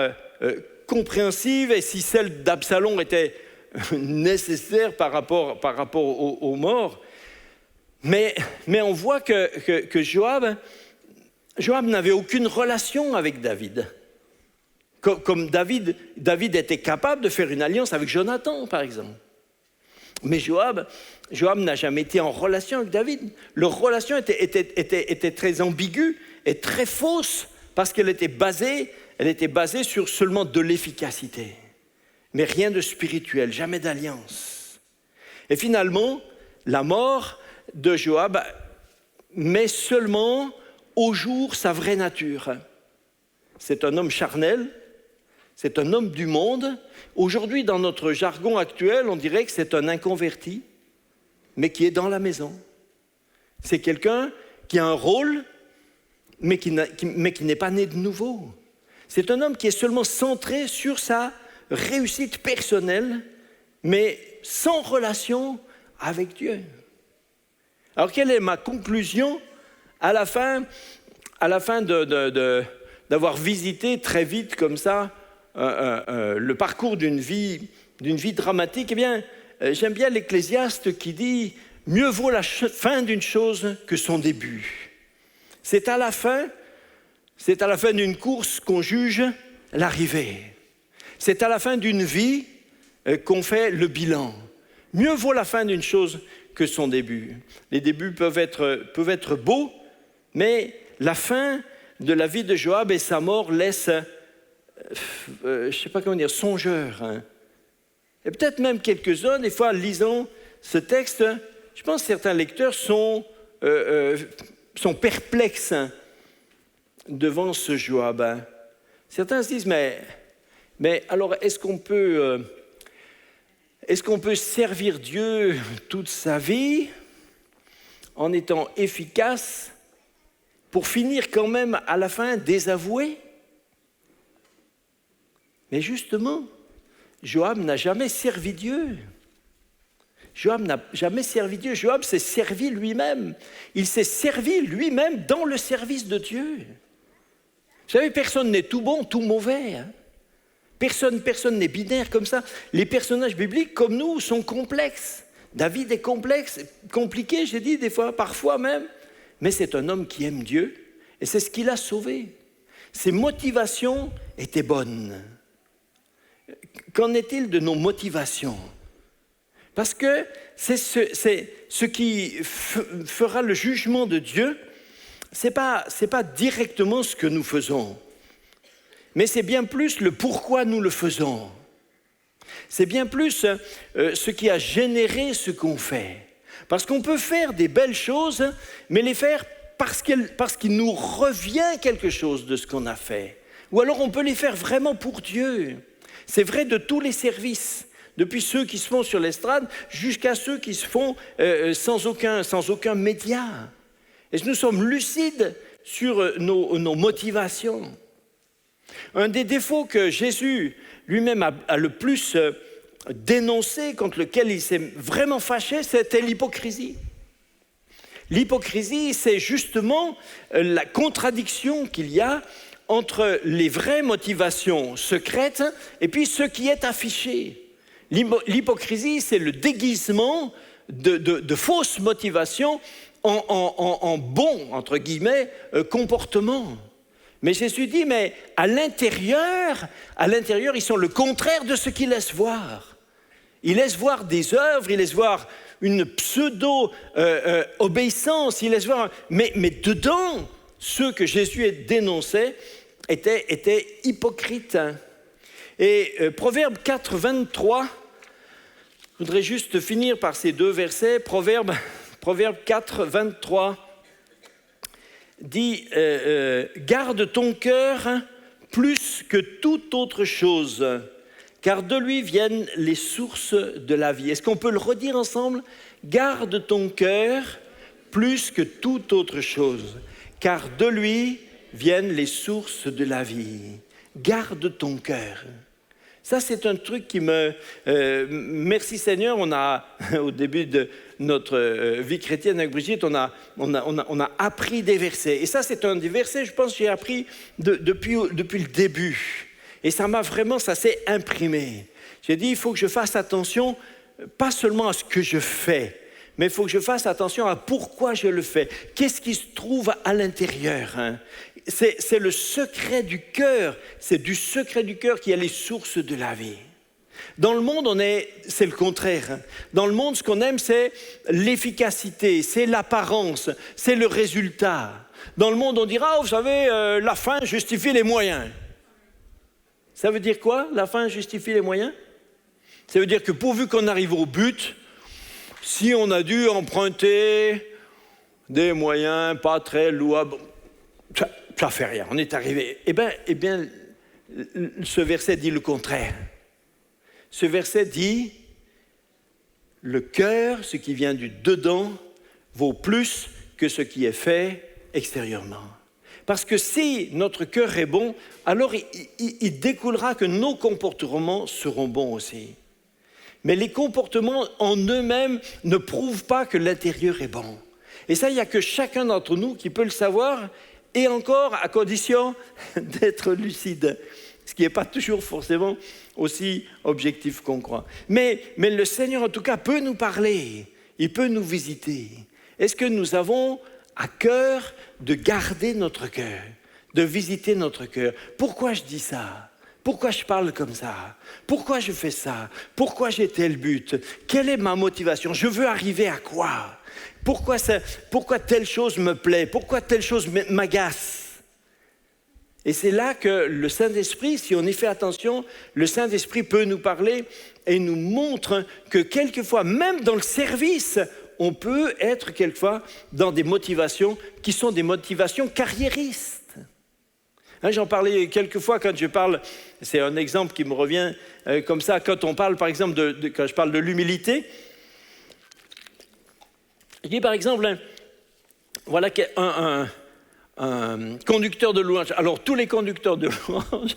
compréhensive, et si celle d'Absalom était nécessaire par rapport aux morts, mais on voit que Joab n'avait aucune relation avec David. Comme David était capable de faire une alliance avec Jonathan, par exemple. Mais Joab n'a jamais été en relation avec David. Leur relation était très ambiguë et très fausse parce qu'elle était basée sur seulement de l'efficacité. Mais rien de spirituel, jamais d'alliance. Et finalement, la mort de Joab met seulement au jour sa vraie nature. C'est un homme charnel, c'est un homme du monde. Aujourd'hui, dans notre jargon actuel, on dirait que c'est un inconverti, mais qui est dans la maison. C'est quelqu'un qui a un rôle, mais qui n'est pas né de nouveau. C'est un homme qui est seulement centré sur sa réussite personnelle, mais sans relation avec Dieu. Alors, quelle est ma conclusion à la fin d'avoir visité très vite comme ça le parcours d'une vie dramatique? Eh bien, j'aime bien l'Ecclésiaste qui dit « Mieux vaut la fin d'une chose que son début ». C'est à la fin d'une course qu'on juge l'arrivée. C'est à la fin d'une vie qu'on fait le bilan. Mieux vaut la fin d'une chose que son début. Les débuts peuvent être beaux, mais la fin de la vie de Joab et sa mort laissent, je ne sais pas comment dire, songeur. Hein. Et peut-être même quelques-uns, des fois, lisant ce texte, je pense que certains lecteurs sont perplexes devant ce Joab. Hein. Certains se disent, mais alors est-ce qu'on peut servir Dieu toute sa vie en étant efficace pour finir quand même à la fin désavoué? Mais justement, Joab n'a jamais servi Dieu. Joab n'a jamais servi Dieu. Joab s'est servi lui-même. Il s'est servi lui-même dans le service de Dieu. Vous savez, personne n'est tout bon, tout mauvais. Hein? Personne n'est binaire comme ça. Les personnages bibliques, comme nous, sont complexes. David est complexe, compliqué, j'ai dit des fois, parfois même. Mais c'est un homme qui aime Dieu et c'est ce qui l'a sauvé. Ses motivations étaient bonnes. Qu'en est-il de nos motivations? Parce que c'est ce qui fera le jugement de Dieu. C'est pas directement ce que nous faisons, mais c'est bien plus le pourquoi nous le faisons. C'est bien plus ce qui a généré ce qu'on fait. Parce qu'on peut faire des belles choses, mais les faire parce qu'il nous revient quelque chose de ce qu'on a fait. Ou alors on peut les faire vraiment pour Dieu. C'est vrai de tous les services, depuis ceux qui se font sur l'estrade jusqu'à ceux qui se font sans aucun média. Et nous sommes lucides sur nos motivations. Un des défauts que Jésus lui-même a le plus dénoncé, contre lequel il s'est vraiment fâché, c'était l'hypocrisie. L'hypocrisie, c'est justement la contradiction qu'il y a entre les vraies motivations secrètes et puis ce qui est affiché. L'hypocrisie, c'est le déguisement de fausses motivations en bon, entre guillemets, comportement. Mais Jésus dit, mais à l'intérieur, ils sont le contraire de ce qu'ils laissent voir. Ils laissent voir des œuvres, ils laissent voir une pseudo-obéissance, ils laissent voir... Mais dedans, ceux que Jésus dénonçait étaient hypocrites. Et Proverbe 4, 23, je voudrais juste finir par ces 2 versets. Proverbe 4, 23 dit garde ton cœur plus que toute autre chose, car de lui viennent les sources de la vie. Est-ce qu'on peut le redire ensemble? Garde ton cœur plus que toute autre chose, car de lui viennent les sources de la vie. Garde ton cœur. Ça, c'est un truc qui me... merci Seigneur, on a, au début de notre vie chrétienne avec Brigitte, on a appris des versets. Et ça, c'est un des versets, je pense, que j'ai appris depuis le début. Et ça s'est imprimé. J'ai dit, il faut que je fasse attention, pas seulement à ce que je fais, mais il faut que je fasse attention à pourquoi je le fais. Qu'est-ce qui se trouve à l'intérieur, hein? C'est le secret du cœur. C'est du secret du cœur qu'il y a les sources de la vie. Dans le monde, c'est le contraire. Dans le monde, ce qu'on aime, c'est l'efficacité, c'est l'apparence, c'est le résultat. Dans le monde, on dira, vous savez, la fin justifie les moyens. Ça veut dire quoi, la fin justifie les moyens? Ça veut dire que pourvu qu'on arrive au but, si on a dû emprunter des moyens pas très louables, ça fait rien, on est arrivé. Eh bien, ce verset dit le contraire. Ce verset dit, le cœur, ce qui vient du dedans, vaut plus que ce qui est fait extérieurement. Parce que si notre cœur est bon, alors il découlera que nos comportements seront bons aussi. Mais les comportements en eux-mêmes ne prouvent pas que l'intérieur est bon. Et ça, il n'y a que chacun d'entre nous qui peut le savoir, et encore à condition d'être lucide, ce qui n'est pas toujours forcément aussi objectif qu'on croit. Mais le Seigneur, en tout cas, peut nous parler, il peut nous visiter. Est-ce que nous avons à cœur de garder notre cœur, de visiter notre cœur? Pourquoi je dis ça? Pourquoi je parle comme ça? Pourquoi je fais ça? Pourquoi j'ai tel but? Quelle est ma motivation? Je veux arriver à quoi? Pourquoi telle chose me plaît? Pourquoi telle chose m'agace? Et c'est là que le Saint-Esprit, si on y fait attention, le Saint-Esprit peut nous parler et nous montre que quelquefois, même dans le service, on peut être quelquefois dans des motivations qui sont des motivations carriéristes. J'en parlais quelquefois quand je parle, c'est un exemple qui me revient comme ça, quand on parle par exemple, quand je parle de l'humilité, je dis par exemple, voilà un conducteur de louange. Alors tous les conducteurs de louange,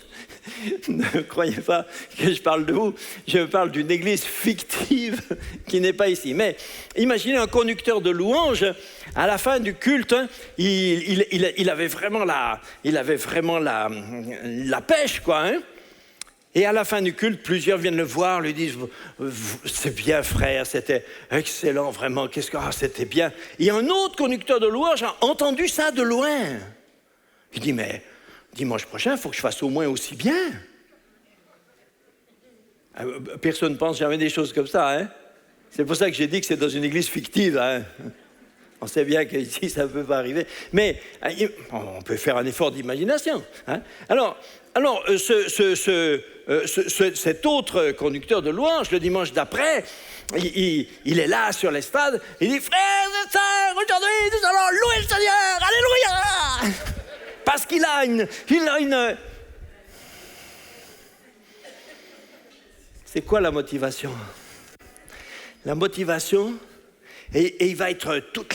ne croyez pas que je parle de vous, je parle d'une église fictive qui n'est pas ici. Mais imaginez un conducteur de louange, à la fin du culte, il avait vraiment la pêche, quoi. Hein. Et à la fin du culte, plusieurs viennent le voir, lui disent « C'est bien frère, c'était excellent, vraiment, c'était bien. » Et un autre conducteur de louange a entendu ça de loin. Il dit « Mais dimanche prochain, il faut que je fasse au moins aussi bien. » Personne ne pense jamais des choses comme ça. Hein? C'est pour ça que j'ai dit que c'est dans une église fictive. Hein? On sait bien qu'ici, ça ne peut pas arriver. Mais on peut faire un effort d'imagination. Hein? Alors, cet autre conducteur de louange, le dimanche d'après, il est là sur l'estrade, il dit « Frères et sœurs, aujourd'hui, nous allons louer le Seigneur, alléluia !» Parce qu'il a une... C'est quoi la motivation? La motivation, et il va être tout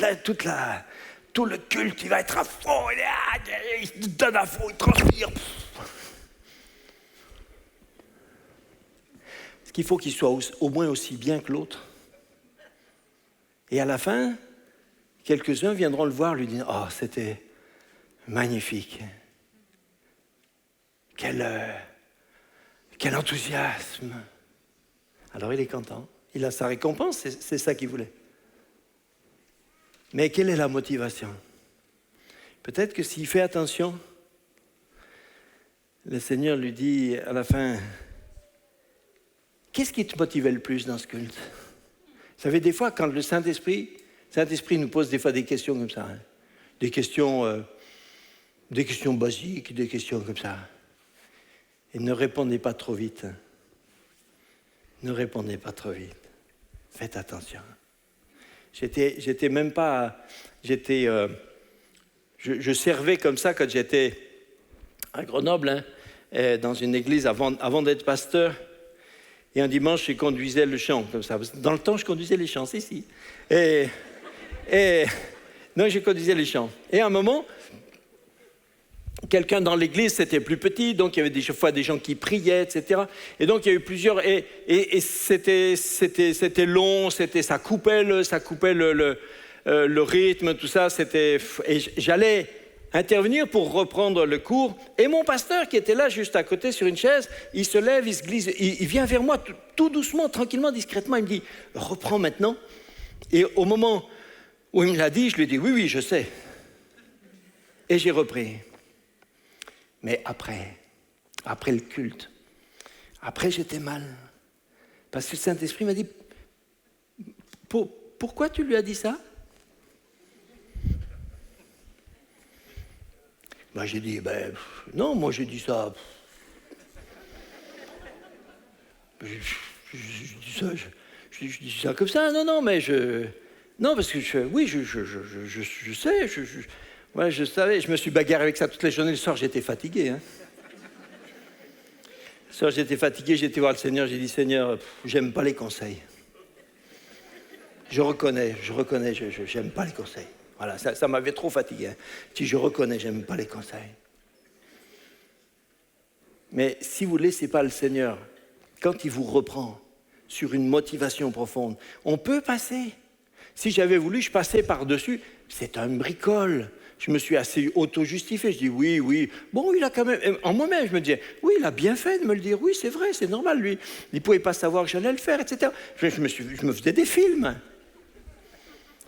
le culte, il va être à fond, il donne à fond, il transpire. Qu'il faut qu'il soit au moins aussi bien que l'autre. Et à la fin, quelques-uns viendront le voir, lui dire « Oh, c'était magnifique. Quel enthousiasme !» Alors il est content, il a sa récompense, c'est ça qu'il voulait. Mais quelle est la motivation? Peut-être que s'il fait attention, le Seigneur lui dit à la fin, qu'est-ce qui te motivait le plus dans ce culte? Vous savez, des fois, quand le Saint-Esprit nous pose des fois des questions comme ça, hein, des questions basiques, des questions comme ça. Et ne répondez pas trop vite. Hein. Ne répondez pas trop vite. Faites attention. Je servais comme ça quand j'étais à Grenoble, hein, dans une église avant d'être pasteur. Et un dimanche, je conduisais le chant, comme ça. Dans le temps, je conduisais les chants, si. Non, je conduisais les chants. Et à un moment, quelqu'un dans l'église, c'était plus petit, donc il y avait des fois des gens qui priaient, etc. Et donc il y a eu plusieurs... Et c'était long, ça coupait le rythme, tout ça. Et j'allais intervenir pour reprendre le cours. Et mon pasteur, qui était là, juste à côté, sur une chaise, il se lève, il se glisse, il vient vers moi, tout doucement, tranquillement, discrètement. Il me dit, reprends maintenant. Et au moment où il me l'a dit, je lui ai dit, oui, je sais. Et j'ai repris. Mais après le culte, après j'étais mal. Parce que le Saint-Esprit m'a dit, pourquoi tu lui as dit ça? Ben, j'ai dit, non, moi j'ai dit ça. Je dis ça comme ça, non, mais non, parce que je sais, ouais, je savais, je me suis bagarré avec ça toutes les journées. Le soir, j'étais fatigué. Hein. Le soir, j'étais fatigué, j'étais voir le Seigneur, j'ai dit, Seigneur, j'aime pas les conseils. Je reconnais, j'aime pas les conseils. Voilà, ça m'avait trop fatigué. Hein. Je reconnais, j'aime pas les conseils. Mais si vous ne laissez pas le Seigneur, quand il vous reprend sur une motivation profonde, on peut passer. Si j'avais voulu, je passais par-dessus. C'est un bricole. Je me suis assez auto-justifié. Je dis oui. Bon, il a quand même... En moi-même, je me disais, oui, il a bien fait de me le dire. Oui, c'est vrai, c'est normal, lui. Il ne pouvait pas savoir que j'allais le faire, etc. Je me faisais des films.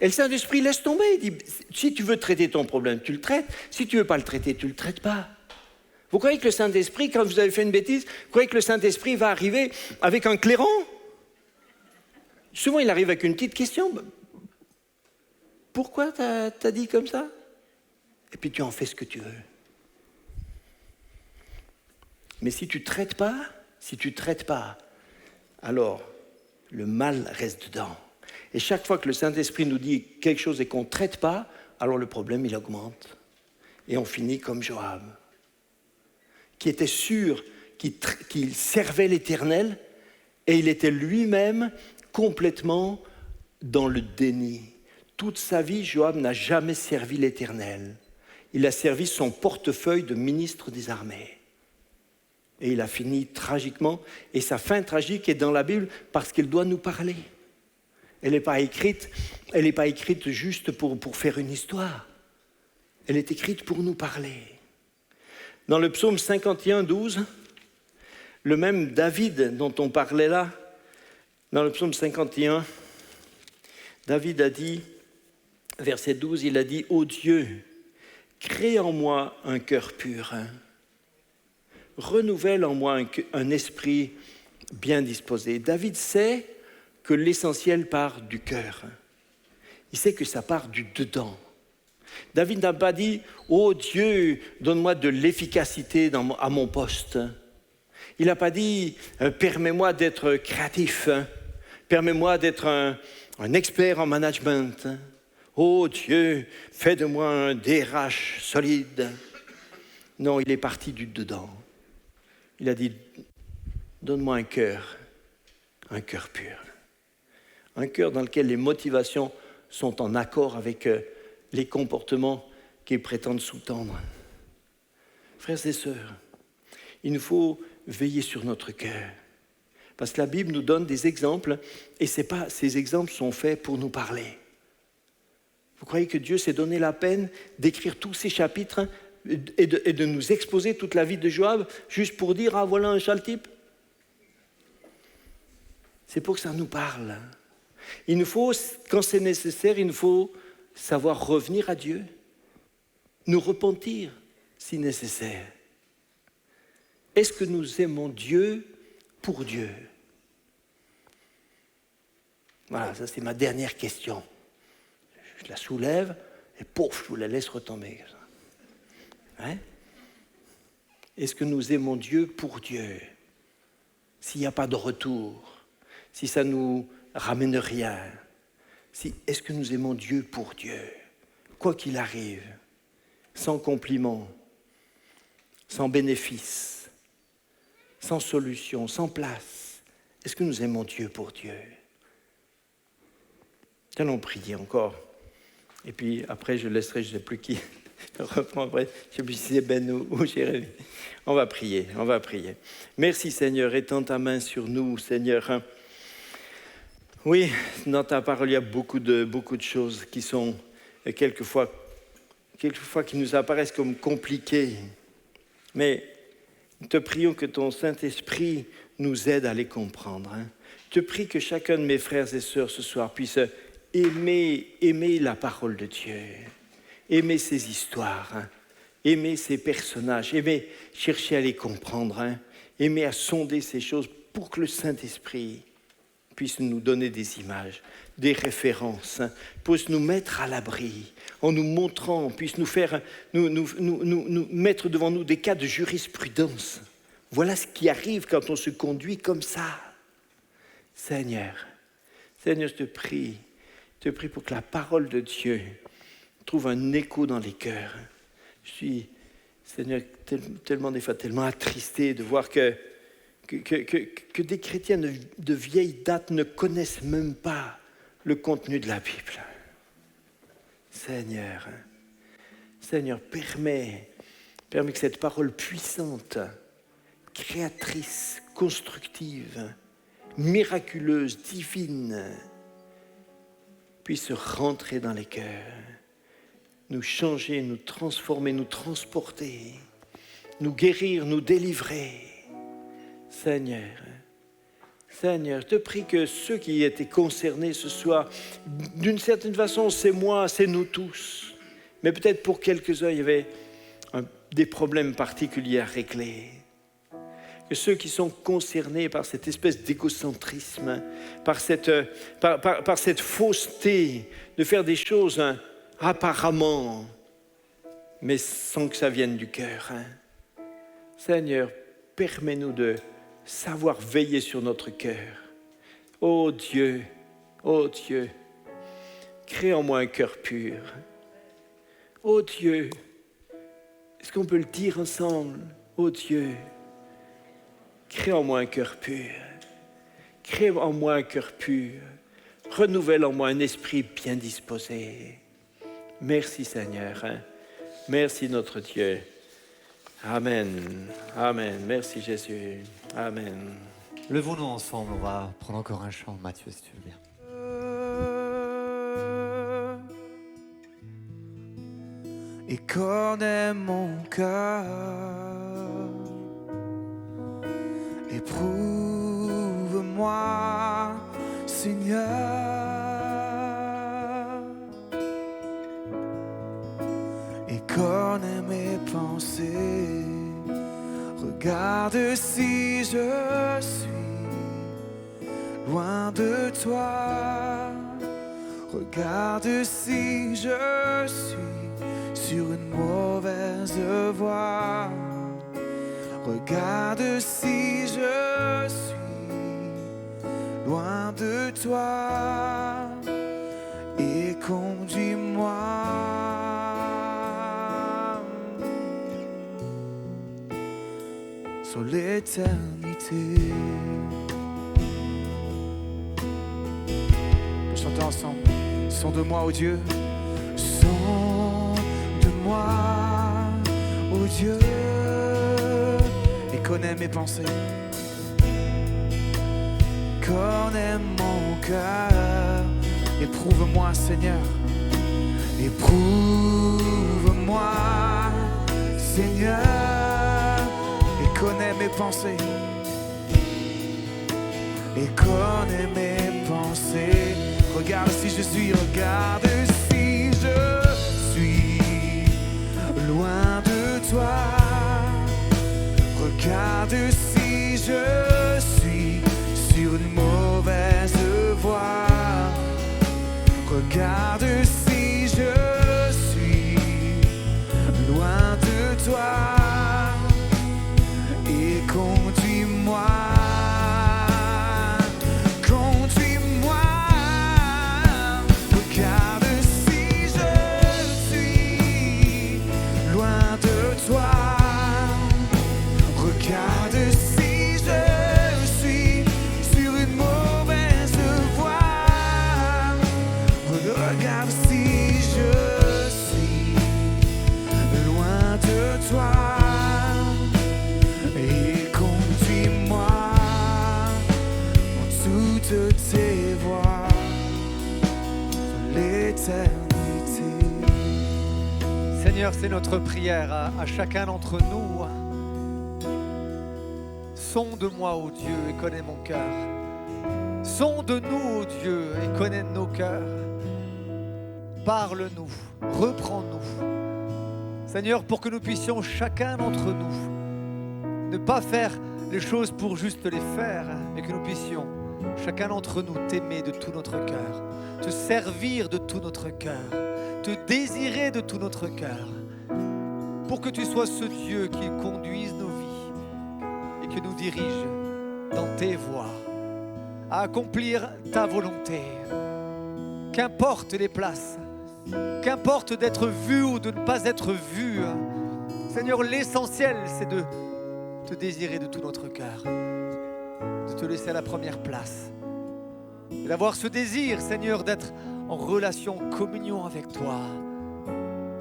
Et le Saint-Esprit laisse tomber. Il dit, si tu veux traiter ton problème, tu le traites. Si tu ne veux pas le traiter, tu ne le traites pas. Vous croyez que le Saint-Esprit, quand vous avez fait une bêtise, vous croyez que le Saint-Esprit va arriver avec un clairon? Souvent, il arrive avec une petite question. Pourquoi t'as dit comme ça? Et puis tu en fais ce que tu veux. Mais si tu traites pas, alors le mal reste dedans. Et chaque fois que le Saint-Esprit nous dit quelque chose et qu'on ne traite pas, alors le problème, il augmente. Et on finit comme Joab, qui était sûr qu'il servait l'Éternel et il était lui-même complètement dans le déni. Toute sa vie, Joab n'a jamais servi l'Éternel. Il a servi son portefeuille de ministre des armées. Et il a fini tragiquement. Et sa fin tragique est dans la Bible parce qu'elle doit nous parler. Elle n'est pas écrite juste pour faire une histoire. Elle est écrite pour nous parler. Dans le psaume 51, 12, le même David dont on parlait là, dans le psaume 51, David a dit, verset 12, il a dit « Ô Dieu, crée en moi un cœur pur, renouvelle en moi un esprit bien disposé. » David sait que l'essentiel part du cœur. Il sait que ça part du dedans. David n'a pas dit « Oh Dieu, donne-moi de l'efficacité à mon poste. » Il n'a pas dit « Permets-moi d'être créatif. Permets-moi d'être un expert en management. Oh Dieu, fais de moi un DRH solide. » Non, il est parti du dedans. Il a dit « Donne-moi un cœur pur. Un cœur dans lequel les motivations sont en accord avec les comportements qu'ils prétendent sous-tendre. » Frères et sœurs, il nous faut veiller sur notre cœur. Parce que la Bible nous donne des exemples, et ces exemples sont faits pour nous parler. Vous croyez que Dieu s'est donné la peine d'écrire tous ces chapitres et de nous exposer toute la vie de Joab juste pour dire « Ah, voilà un sale type ». C'est pour que ça nous parle. Il nous faut, quand c'est nécessaire, il nous faut savoir revenir à Dieu, nous repentir si nécessaire. Est-ce que nous aimons Dieu pour Dieu? Voilà, ça c'est ma dernière question. Je la soulève et pouf, je vous la laisse retomber. Hein? Est-ce que nous aimons Dieu pour Dieu? S'il n'y a pas de retour, si ça ne nous ramène rien, est-ce que nous aimons Dieu pour Dieu? Quoi qu'il arrive, sans compliment, sans bénéfice, sans solution, sans place, est-ce que nous aimons Dieu pour Dieu? Allons prier encore. Et puis après, je laisserai, je ne sais plus qui reprendrait, je ne sais plus si c'est Ben ou Jérémie. On va prier, on va prier. Merci Seigneur, étends ta main sur nous, Seigneur. Oui, dans ta parole, il y a beaucoup de choses qui sont quelquefois qui nous apparaissent comme compliquées. Mais nous te prions que ton Saint-Esprit nous aide à les comprendre. Je te prie que chacun de mes frères et sœurs ce soir puisse aimer la parole de Dieu, aimer ses histoires, aimer ses personnages, aimer chercher à les comprendre, aimer à sonder ces choses pour que le Saint-Esprit puisse nous donner des images, des références, puisse nous mettre à l'abri, en nous montrant, puisse nous faire, nous mettre devant nous des cas de jurisprudence. Voilà ce qui arrive quand on se conduit comme ça. Seigneur, je te prie pour que la parole de Dieu trouve un écho dans les cœurs. Je suis, Seigneur, tellement attristé de voir que des chrétiens de vieille date ne connaissent même pas le contenu de la Bible. Seigneur, permets que cette parole puissante, créatrice, constructive, miraculeuse, divine, puisse rentrer dans les cœurs, nous changer, nous transformer, nous transporter, nous guérir, nous délivrer. Seigneur, je te prie que ceux qui étaient concernés ce soir, d'une certaine façon, c'est moi, c'est nous tous, mais peut-être pour quelques-uns, il y avait des problèmes particuliers à régler. Que ceux qui sont concernés par cette espèce d'égocentrisme, par cette fausseté de faire des choses apparemment, mais sans que ça vienne du cœur. Seigneur, permets-nous de savoir veiller sur notre cœur. Oh Dieu, crée en moi un cœur pur. Oh Dieu, est-ce qu'on peut le dire ensemble? Oh Dieu, crée en moi un cœur pur. Crée en moi un cœur pur. Renouvelle en moi un esprit bien disposé. Merci Seigneur. Merci notre Dieu. Amen. Amen. Merci Jésus. Amen. Levons-nous ensemble, on va prendre encore un chant, Mathieu, si tu veux bien. Et connais mon cœur. Éprouve-moi, Seigneur, et connais mes pensées. Regarde si je suis loin de toi. Regarde si je suis sur une mauvaise voie. Regarde si je suis loin de toi et conduis-moi sur l'éternité. Chantons ensemble. Sonde-moi, ô Dieu. Sonde-moi, ô Dieu. Connais mes pensées, connais mon cœur, éprouve-moi Seigneur, Éprouve-moi, Seigneur, et connais mes pensées. Et connais mes pensées. Regarde si je suis, regarde si je suis loin de toi. Regarde si je suis sur une mauvaise voie. Regarde si je suis loin de toi. Et conduis-moi. Tes voix sur l'éternité. Seigneur, c'est notre prière à chacun d'entre nous. Sonde-moi, ô Dieu, et connais mon cœur. Sonde-nous, ô Dieu, et connais nos cœurs. Parle-nous, reprends-nous. Seigneur, pour que nous puissions, chacun d'entre nous, ne pas faire les choses pour juste les faire, mais que nous puissions, chacun d'entre nous, t'aimer de tout notre cœur, te servir de tout notre cœur, te désirer de tout notre cœur, pour que tu sois ce Dieu qui conduise nos vies et que nous dirige dans tes voies, à accomplir ta volonté. Qu'importe les places, qu'importe d'être vu ou de ne pas être vu, Seigneur, l'essentiel, c'est de te désirer de tout notre cœur, de te laisser à la première place, et d'avoir ce désir, Seigneur, d'être en relation, en communion avec toi.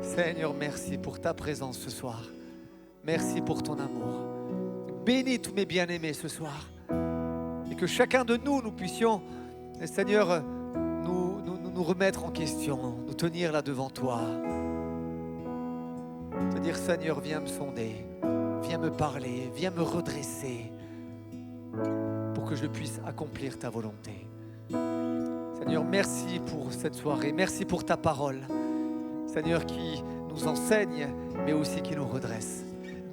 Seigneur, merci pour ta présence ce soir. Merci pour ton amour. Bénis tous mes bien-aimés ce soir. Et que chacun de nous, nous puissions, Seigneur, nous remettre en question, nous tenir là devant toi. Te dire, Seigneur, viens me sonder, viens me parler, viens me redresser pour que je puisse accomplir ta volonté. Seigneur, merci pour cette soirée, merci pour ta parole. Seigneur, qui nous enseigne, mais aussi qui nous redresse.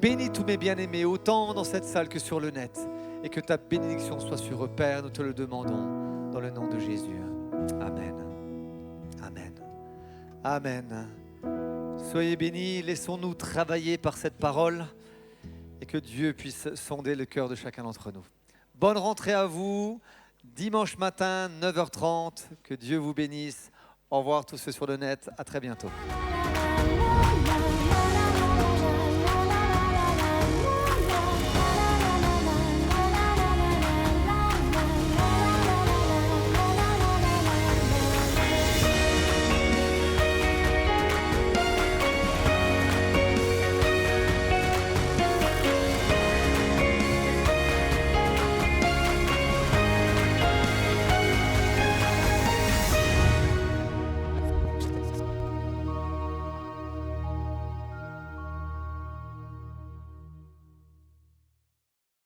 Bénis tous mes bien-aimés, autant dans cette salle que sur le net, et que ta bénédiction soit sur eux, Père, nous te le demandons, dans le nom de Jésus. Amen. Amen. Amen. Soyez bénis, laissons-nous travailler par cette parole, et que Dieu puisse sonder le cœur de chacun d'entre nous. Bonne rentrée à vous, dimanche matin, 9h30, que Dieu vous bénisse. Au revoir tous ceux sur le net, à très bientôt.